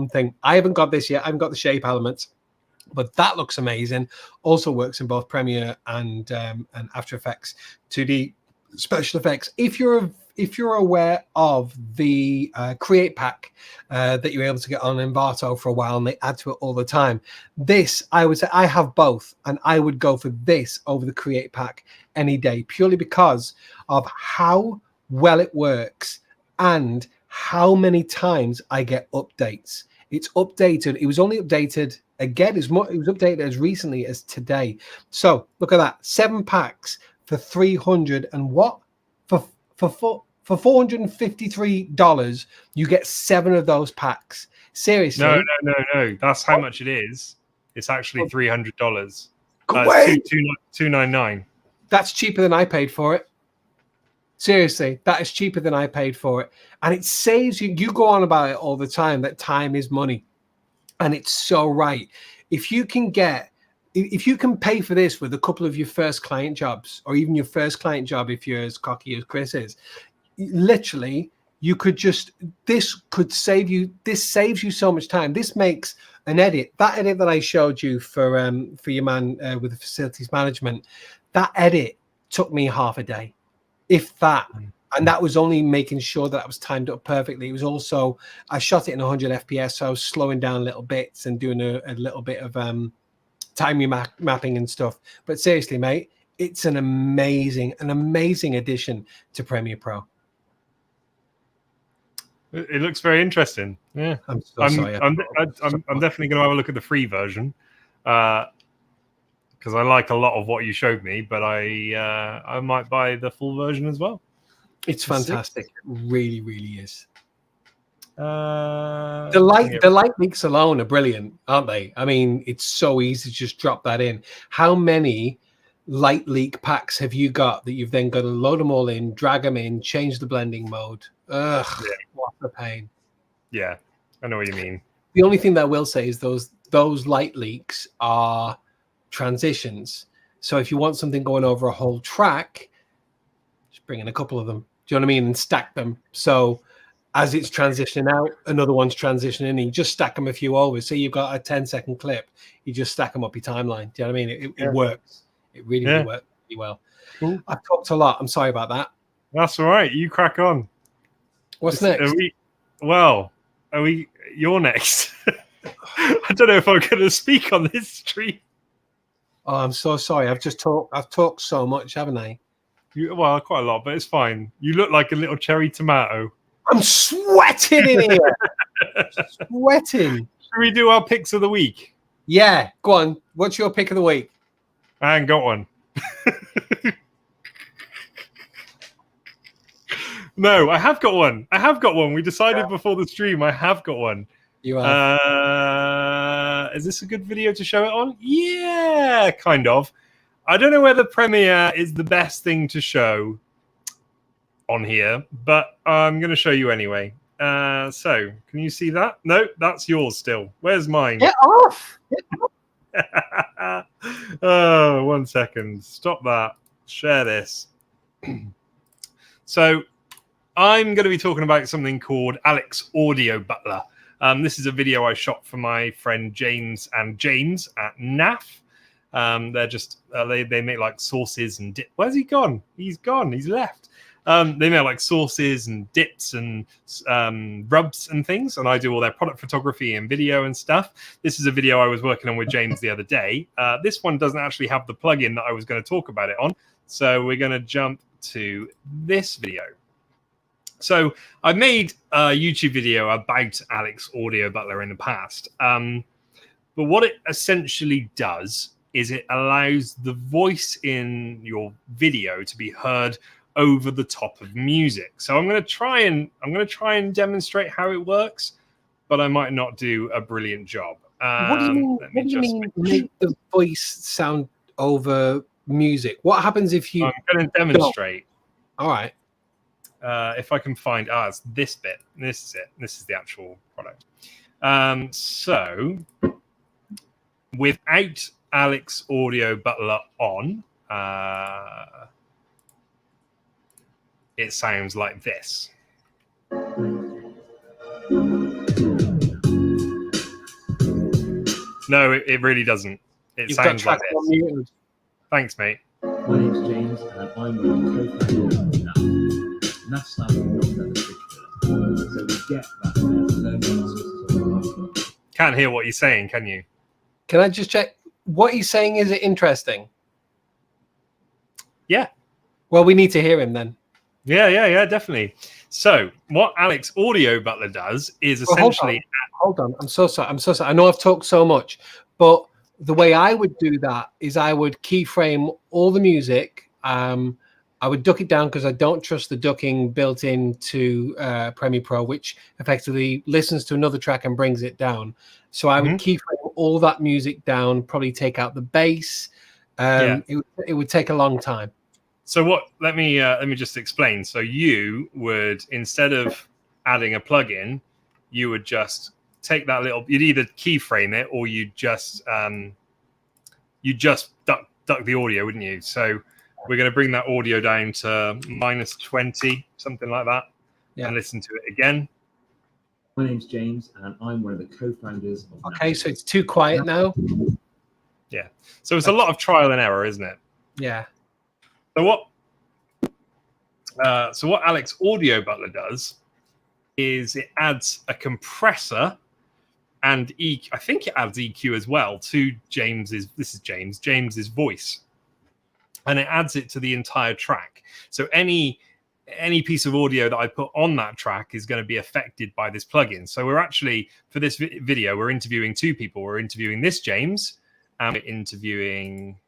Speaker 2: thing. I haven't got this yet. I haven't got the shape elements, but that looks amazing. Also works in both Premiere and After Effects 2D special effects. If you're aware of the Create Pack that you're able to get on Envato for a while, and they add to it all the time, this, I would say, I have both, and I would go for this over the Create Pack any day, purely because of how well it works and how many times I get updates. It's updated. It was only updated again. It was updated as recently as today. So look at that, 7 packs for 300 and what? For $453, you get 7 of those packs. Seriously?
Speaker 3: No. That's how much it is. It's actually $300. $299.
Speaker 2: That's cheaper than I paid for it. Seriously, that is cheaper than I paid for it. And it saves you, you go on about it all the time, that time is money. And it's so right. If you can get if you can pay for this with a couple of your first client jobs, or even your first client job, if you're as cocky as Chris is, literally, you could just, this saves you so much time. This makes an edit, that edit that I showed you for your man with the facilities management, that edit took me half a day, if that. And that was only making sure that was timed up perfectly. It was also, I shot it in 100 FPS, so I was slowing down little bits and doing a little bit of time mapping and stuff. But seriously, mate, it's an amazing addition to Premiere Pro.
Speaker 3: It looks very interesting. Yeah,
Speaker 2: I'm sorry.
Speaker 3: I'm definitely going to have a look at the free version because I like a lot of what you showed me. But I might buy the full version as well.
Speaker 2: It's fantastic. It really, really is.
Speaker 3: The
Speaker 2: light leaks alone are brilliant, aren't they? I mean, it's so easy to just drop that in. How many light leak packs have you got that you've then got to load them all in, drag them in, change the blending mode? Ugh, yeah. What a pain.
Speaker 3: Yeah, I know what you mean.
Speaker 2: The only thing that I will say is those light leaks are transitions. So if you want something going over a whole track, just bring in a couple of them. Do you know what I mean? And stack them. So as it's transitioning out, another one's transitioning in. You just stack them a few over. So you've got a 10-second clip. You just stack them up your timeline. Do you know what I mean? It works. It really works really well. Cool. I've talked a lot. I'm sorry about that.
Speaker 3: That's all right. You crack on.
Speaker 2: What's next?
Speaker 3: You're next. I don't know if I'm going to speak on this stream.
Speaker 2: Oh, I'm so sorry. I've talked so much, haven't I?
Speaker 3: Well, quite a lot, but it's fine. You look like a little cherry tomato.
Speaker 2: I'm sweating in here. Sweating.
Speaker 3: Should we do our picks of the week?
Speaker 2: Yeah, go on. What's your pick of the week?
Speaker 3: I ain't got one. No, I have got one. We decided before the stream I have got one.
Speaker 2: You have.
Speaker 3: Is this a good video to show it on? Yeah, kind of. I don't know whether Premiere is the best thing to show on here, but I'm going to show you anyway. So, can you see that? No, that's yours still. Where's mine?
Speaker 2: Get off!
Speaker 3: Oh, 1 second. Stop that. Share this. So, I'm going to be talking about something called Alex Audio Butler. This is a video I shot for my friend James and James at NAF. They're just they make like sauces and dip. Where's he gone? He's gone. He's left. They make like sauces and dips and rubs and things, and I do all their product photography and video and stuff. This is a video I was working on with James the other day. This one doesn't actually have the plugin that I was going to talk about it on, so we're going to jump to this video. So I made a YouTube video about Alex Audio Butler in the past, but what it essentially does is it allows the voice in your video to be heard over the top of music. So I'm going to try and demonstrate how it works, but I might not do a brilliant job.
Speaker 2: What do you mean make the voice sound over music? What happens if you...
Speaker 3: I'm going to demonstrate.
Speaker 2: All right.
Speaker 3: If I can find... it's this bit. This is it. This is the actual product. So without Alex Audio Butler on, it sounds like this. No, it really doesn't. It sounds like this. Thanks, mate.
Speaker 6: My name's James, and I'm a co-founder of NAF standing not that particular. So we get that.
Speaker 3: Can't hear what you're saying, can you?
Speaker 2: Can I just check? What he's saying, is it interesting?
Speaker 3: Yeah.
Speaker 2: Well, we need to hear him then.
Speaker 3: Yeah, definitely. So what Alex Audio Butler does is essentially...
Speaker 2: Hold on. I'm so sorry. I know I've talked so much, but the way I would do that is I would keyframe all the music. I would duck it down because I don't trust the ducking built into Premiere Pro, which effectively listens to another track and brings it down. So I would keyframe all that music down, probably take out the bass. It would take a long time.
Speaker 3: So what? Let me just explain. So you would, instead of adding a plugin, you would just take that little. You'd either keyframe it or you just you just duck the audio, wouldn't you? So we're going to bring that audio down to -20, something like that, and listen to it again.
Speaker 6: My name's James, and I'm one of the co-founders of
Speaker 2: Okay, so it's too quiet now.
Speaker 3: Yeah. So it's a lot of trial and error, isn't it?
Speaker 2: Yeah.
Speaker 3: So what Alex Audio Butler does is it adds a compressor and I think it adds EQ as well to James's voice, and it adds it to the entire track. So any piece of audio that I put on that track is going to be affected by this plugin. So we're actually, for this video, we're interviewing two people. We're interviewing this James, and we're interviewing,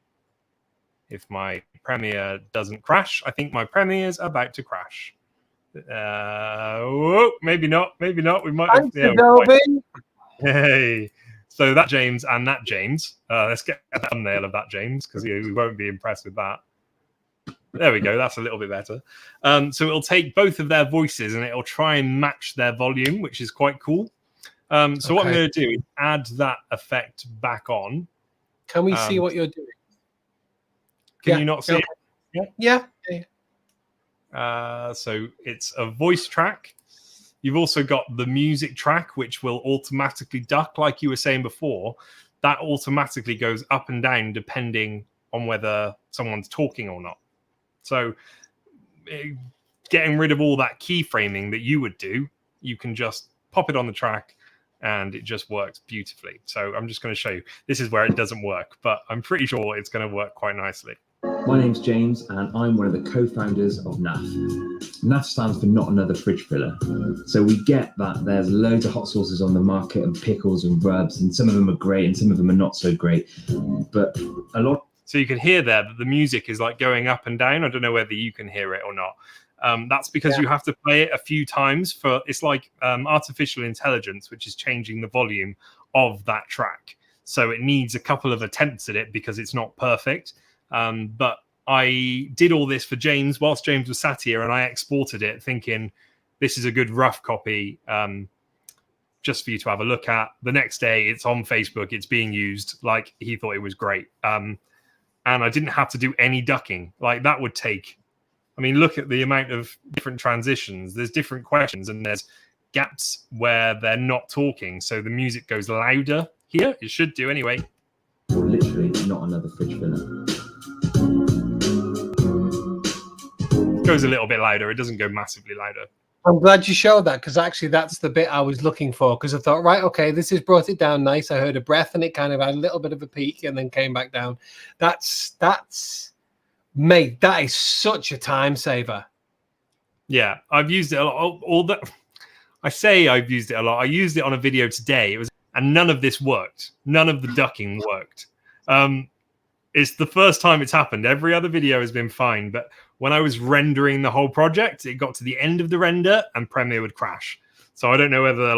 Speaker 3: if my Premiere doesn't crash. I think my Premiere's about to crash. Maybe not. We might have. Hey. So that James and that James. Let's get a thumbnail of that James, because we won't be impressed with that. There we go. That's a little bit better. So it'll take both of their voices and it'll try and match their volume, which is quite cool. What I'm going to do is add that effect back on.
Speaker 2: Can we see what you're doing?
Speaker 3: Can you not see it?
Speaker 2: Yeah.
Speaker 3: So it's a voice track. You've also got the music track, which will automatically duck, like you were saying before. That automatically goes up and down depending on whether someone's talking or not. So getting rid of all that keyframing that you would do, you can just pop it on the track and it just works beautifully. So I'm just going to show you. This is where it doesn't work, but I'm pretty sure it's going to work quite nicely.
Speaker 6: My name's James, and I'm one of the co-founders of NAF. NAF stands for Not Another Fridge Filler. So we get that there's loads of hot sauces on the market, and pickles and rubs, and some of them are great and some of them are not so great. But a lot.
Speaker 3: So you can hear there that the music is like going up and down. I don't know whether you can hear it or not. That's because you have to play it a few times it's like artificial intelligence, which is changing the volume of that track. So it needs a couple of attempts at it because it's not perfect. But I did all this for James whilst James was sat here, and I exported it thinking this is a good rough copy just for you to have a look at. The next day it's on Facebook, it's being used. Like, he thought it was great. And I didn't have to do any ducking. Like, that would take, I mean, look at the amount of different transitions. There's different questions and there's gaps where they're not talking. So the music goes louder here. It should do anyway.
Speaker 6: Literally not another fridge filler.
Speaker 3: Goes a little bit louder. It doesn't go massively louder.
Speaker 2: I'm glad you showed that, because actually that's the bit I was looking for, because I thought, right, okay, this has brought it down nice. I heard a breath and it kind of had a little bit of a peak and then came back down. Mate, that is such a time saver.
Speaker 3: Yeah, I've used it a lot. I say I've used it a lot. I used it on a video today. And none of this worked. None of the ducking worked. It's the first time it's happened. Every other video has been fine, but when I was rendering the whole project, it got to the end of the render and Premiere would crash. So I don't know whether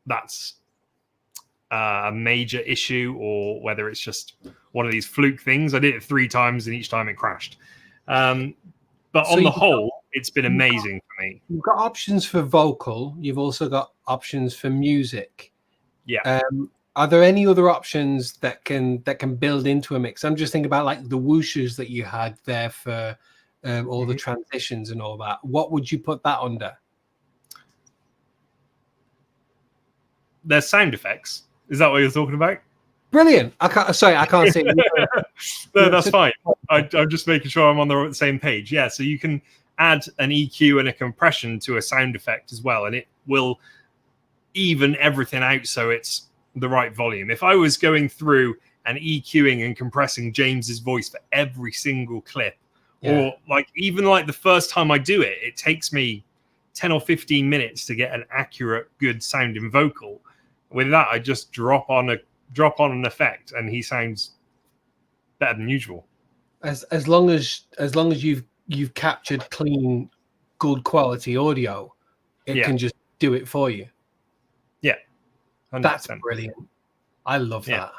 Speaker 3: that's a major issue or whether it's just one of these fluke things. I did it 3 times and each time it crashed. But so on the whole, it's been amazing for me.
Speaker 2: You've got options for vocal. You've also got options for music.
Speaker 3: Yeah.
Speaker 2: Are there any other options that can build into a mix? I'm just thinking about like the whooshes that you had there for all the transitions and all that. What would you put that under?
Speaker 3: There's sound effects. Is that what you're talking about?
Speaker 2: Brilliant. I can't see.
Speaker 3: No, that's fine. I'm just making sure I'm on the same page. Yeah, so you can add an EQ and a compression to a sound effect as well, and it will even everything out so it's the right volume. If I was going through and EQing and compressing James's voice for every single clip, or even the first time I do it, it takes me 10 or 15 minutes to get an accurate, good sounding vocal. With that, I just drop on an effect, and he sounds better than usual.
Speaker 2: As long as you've captured clean, good quality audio, it can just do it for you.
Speaker 3: Yeah, 100%.
Speaker 2: That's brilliant. I love that.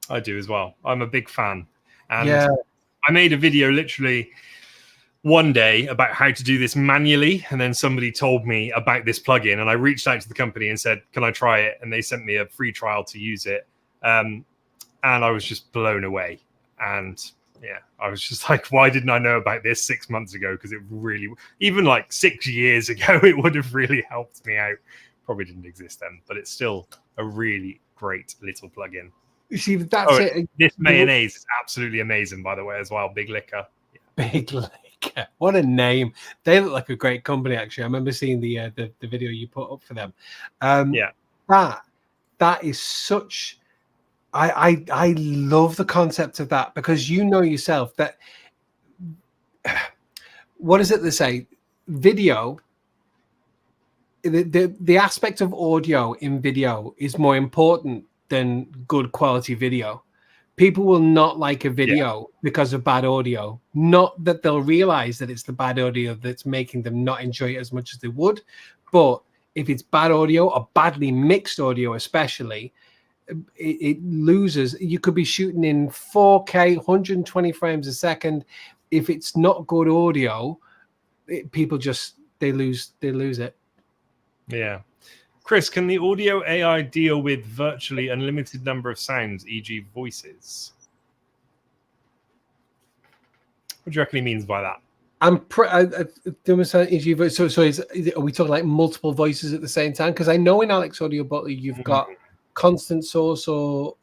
Speaker 3: I do as well. I'm a big fan. And I made a video literally one day about how to do this manually, and then somebody told me about this plugin, and I reached out to the company and said, can I try it? And they sent me a free trial to use it. and I was just blown away. And yeah, I was just like, why didn't I know about this 6 months ago? Because it really, even like 6 years ago, it would have really helped me out. Probably didn't exist then, but it's still a really great little plugin.
Speaker 2: You see, that's it.
Speaker 3: This mayonnaise is absolutely amazing, by the way, as well. Big Liquor. Yeah.
Speaker 2: Big Liquor. What a name. They look like a great company, actually. I remember seeing the video you put up for them. That is such... I love the concept of that, because you know yourself that... What is it they say? Video... The aspect of audio in video is more important than good quality video. People will not like a video because of bad audio. Not that they'll realize that it's the bad audio that's making them not enjoy it as much as they would, but if it's bad audio or badly mixed audio especially, it loses. You could be shooting in 4K 120 frames a second. If it's not good audio, people just they lose it.
Speaker 3: Yeah. Chris, can the audio AI deal with virtually unlimited number of sounds, e.g. voices? What do you reckon he means by that?
Speaker 2: Are we talking like multiple voices at the same time? Because I know in Alex Audio Butler you've got constant source or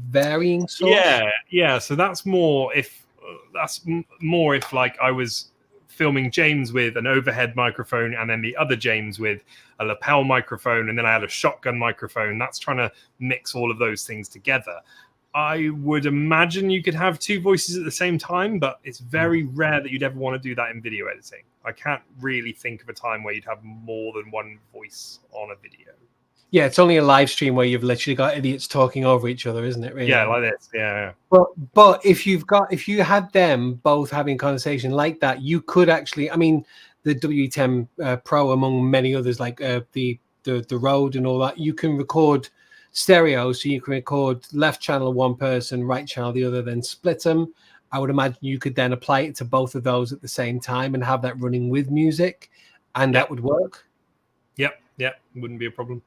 Speaker 2: varying source.
Speaker 3: Yeah. So that's more if like I was filming James with an overhead microphone and then the other James with a lapel microphone, and then I had a shotgun microphone. That's trying to mix all of those things together. I would imagine you could have two voices at the same time, but it's very rare that you'd ever want to do that in video editing. I can't really think of a time where you'd have more than one voice on a video.
Speaker 2: Yeah, it's only a live stream where you've literally got idiots talking over each other, isn't it? Really?
Speaker 3: Yeah, like this. Yeah.
Speaker 2: But if you had them both having a conversation like that, you could actually. I mean, the W10 Pro, among many others, like the Rode and all that, you can record stereo, so you can record left channel one person, right channel the other, then split them. I would imagine you could then apply it to both of those at the same time and have that running with music, and that would work.
Speaker 3: Yep, wouldn't be a problem.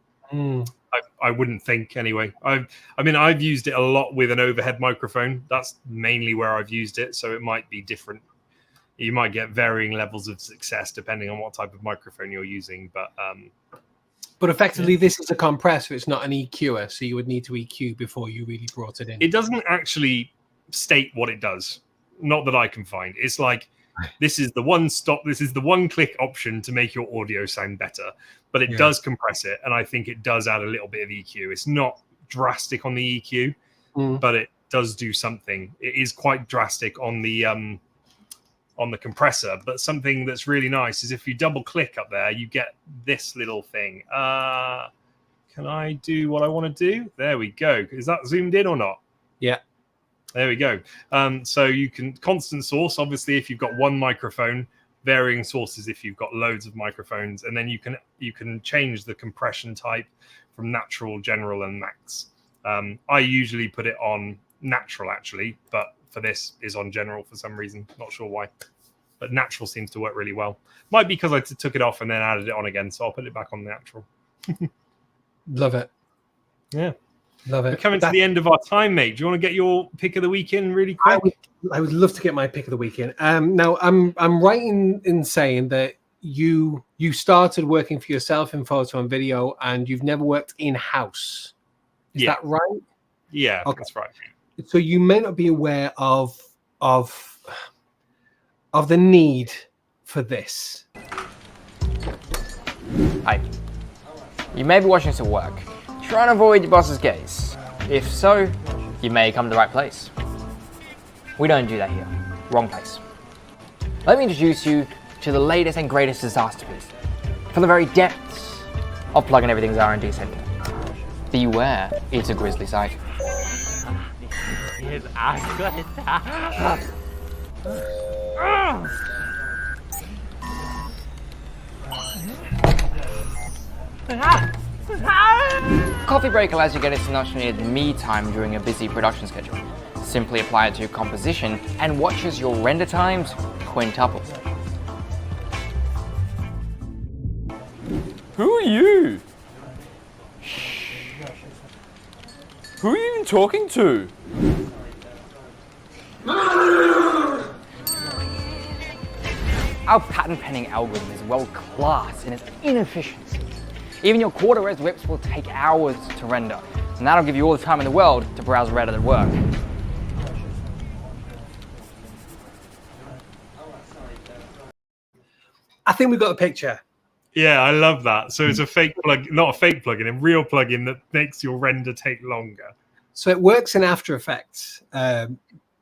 Speaker 3: I wouldn't think anyway. I've used it a lot with an overhead microphone. That's mainly where I've used it, so it might be different. You might get varying levels of success depending on what type of microphone you're using, but
Speaker 2: effectively this is a compressor, it's not an EQer, so you would need to EQ before you really brought it in.
Speaker 3: It doesn't actually state what it does, not that I can find. It's like, this is the one click option to make your audio sound better, but it does compress it, and I think it does add a little bit of EQ. It's not drastic on the EQ, but it does do something. It is quite drastic on the compressor, but something that's really nice is if you double click up there, you get this little thing. Can I do what I want to do? There we go. Is that zoomed in or not?
Speaker 2: Yeah.
Speaker 3: There we go. So you can constant source, obviously, if you've got one microphone, varying sources if you've got loads of microphones, and then you can change the compression type from natural, general, and max. I usually put it on natural, actually, but for this is on general for some reason. Not sure why, but natural seems to work really well. Might be because I took it off and then added it on again, so I'll put it back on natural.
Speaker 2: Love it.
Speaker 3: Yeah.
Speaker 2: Love it.
Speaker 3: We're coming to the end of our time, mate. Do you want to get your pick of the week in really quick?
Speaker 2: I would love to get my pick of the week in. Now, I'm right in saying that you started working for yourself in photo and video, and you've never worked in-house. Is that right?
Speaker 3: Yeah,
Speaker 2: okay.
Speaker 3: That's right.
Speaker 2: So you may not be aware of the need for this.
Speaker 7: Hi. You may be watching this at work, trying to avoid your boss's gaze. If so, you may come to the right place. We don't do that here. Wrong place. Let me introduce you to the latest and greatest disaster piece from the very depths of Plug and Everything's R&D center. Beware, it's a grisly sight. Coffee break allows you to get internationally at me time during a busy production schedule. Simply apply it to your composition and watch as your render times quintuple. Who are you? Who are you even talking to? Our pattern penning algorithm is world class in its inefficiency. Even your quarter res whips will take hours to render, and that'll give you all the time in the world to browse Reddit at work.
Speaker 2: I think we got a picture.
Speaker 3: Yeah, I love that. So it's a fake plug, not a fake plugin, a real plugin that makes your render take longer.
Speaker 2: So it works in After Effects.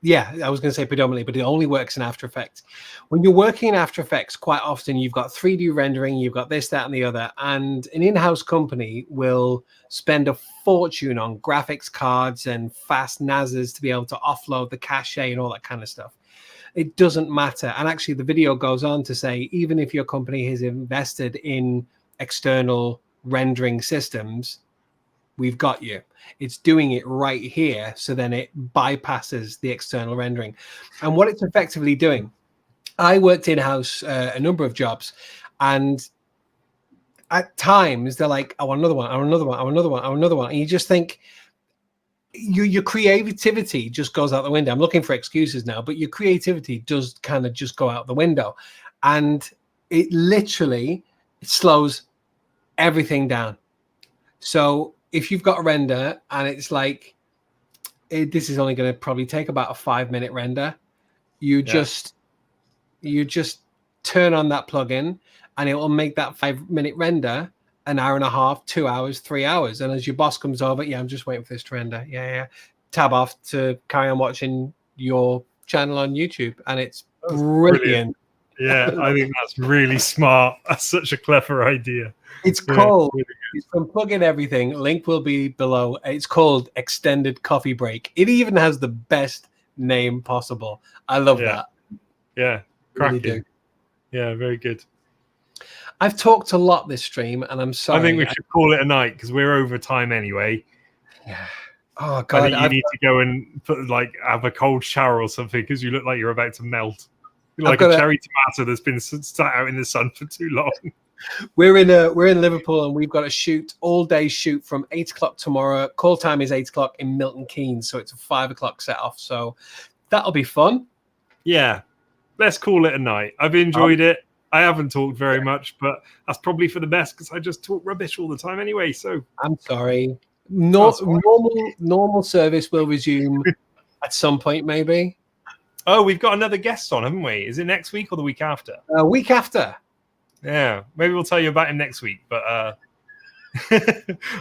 Speaker 2: Yeah, I was going to say predominantly, but it only works in After Effects. When you're working in After Effects, quite often you've got 3D rendering, you've got this, that, and the other, and an in-house company will spend a fortune on graphics cards and fast NASs to be able to offload the cache and all that kind of stuff. It doesn't matter. And actually, the video goes on to say, even if your company has invested in external rendering systems, we've got you. It's doing it right here. So then it bypasses the external rendering. And what it's effectively doing, I worked in-house a number of jobs, and at times they're like, I want another one, I want another one, I want another one, I want another one. And you just think, your creativity just goes out the window. I'm looking for excuses now, but your creativity does kind of just go out the window, and it literally slows everything down. So if you've got a render and it's like, this is only going to probably take about a 5-minute render, you just turn on that plugin and it will make that 5-minute render an hour and a half, 2 hours, 3 hours. And as your boss comes over, yeah, I'm just waiting for this to render. Yeah. Tab off to carry on watching your channel on YouTube. And it's brilliant.
Speaker 3: Yeah, I think that's really smart. That's such a clever idea.
Speaker 2: It's called, it's from Plugin Everything. Link will be below. It's called Extended Coffee Break. It even has the best name possible. I love that.
Speaker 3: Yeah,
Speaker 2: Really do.
Speaker 3: Yeah, very good.
Speaker 2: I've talked a lot this stream, and I'm sorry.
Speaker 3: I think we should call it a night because we're over time anyway.
Speaker 2: Yeah. Oh God!
Speaker 3: I think you need to go and have a cold shower or something because you look like you're about to melt. You're like a cherry tomato that's been sat out in the sun for too long.
Speaker 2: We're in Liverpool, and we've got a shoot, all-day shoot from 8 o'clock tomorrow. Call time is 8 o'clock in Milton Keynes, so it's a 5 o'clock set off. So that'll be fun.
Speaker 3: Yeah, let's call it a night. I've enjoyed it. I haven't talked very much, but that's probably for the best because I just talk rubbish all the time anyway. So
Speaker 2: I'm sorry. Normal service will resume at some point, maybe.
Speaker 3: Oh, we've got another guest on, haven't we? Is it next week or the week after?
Speaker 2: Week after.
Speaker 3: Yeah, maybe we'll tell you about him next week. But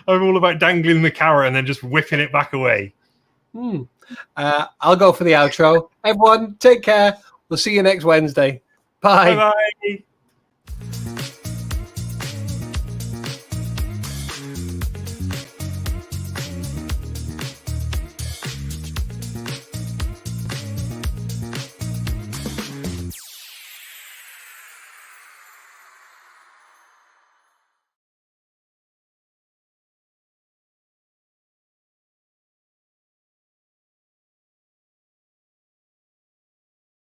Speaker 3: I'm all about dangling the carrot and then just whipping it back away.
Speaker 2: I'll go for the outro. Everyone, take care. We'll see you next Wednesday. Bye.
Speaker 3: Bye-bye.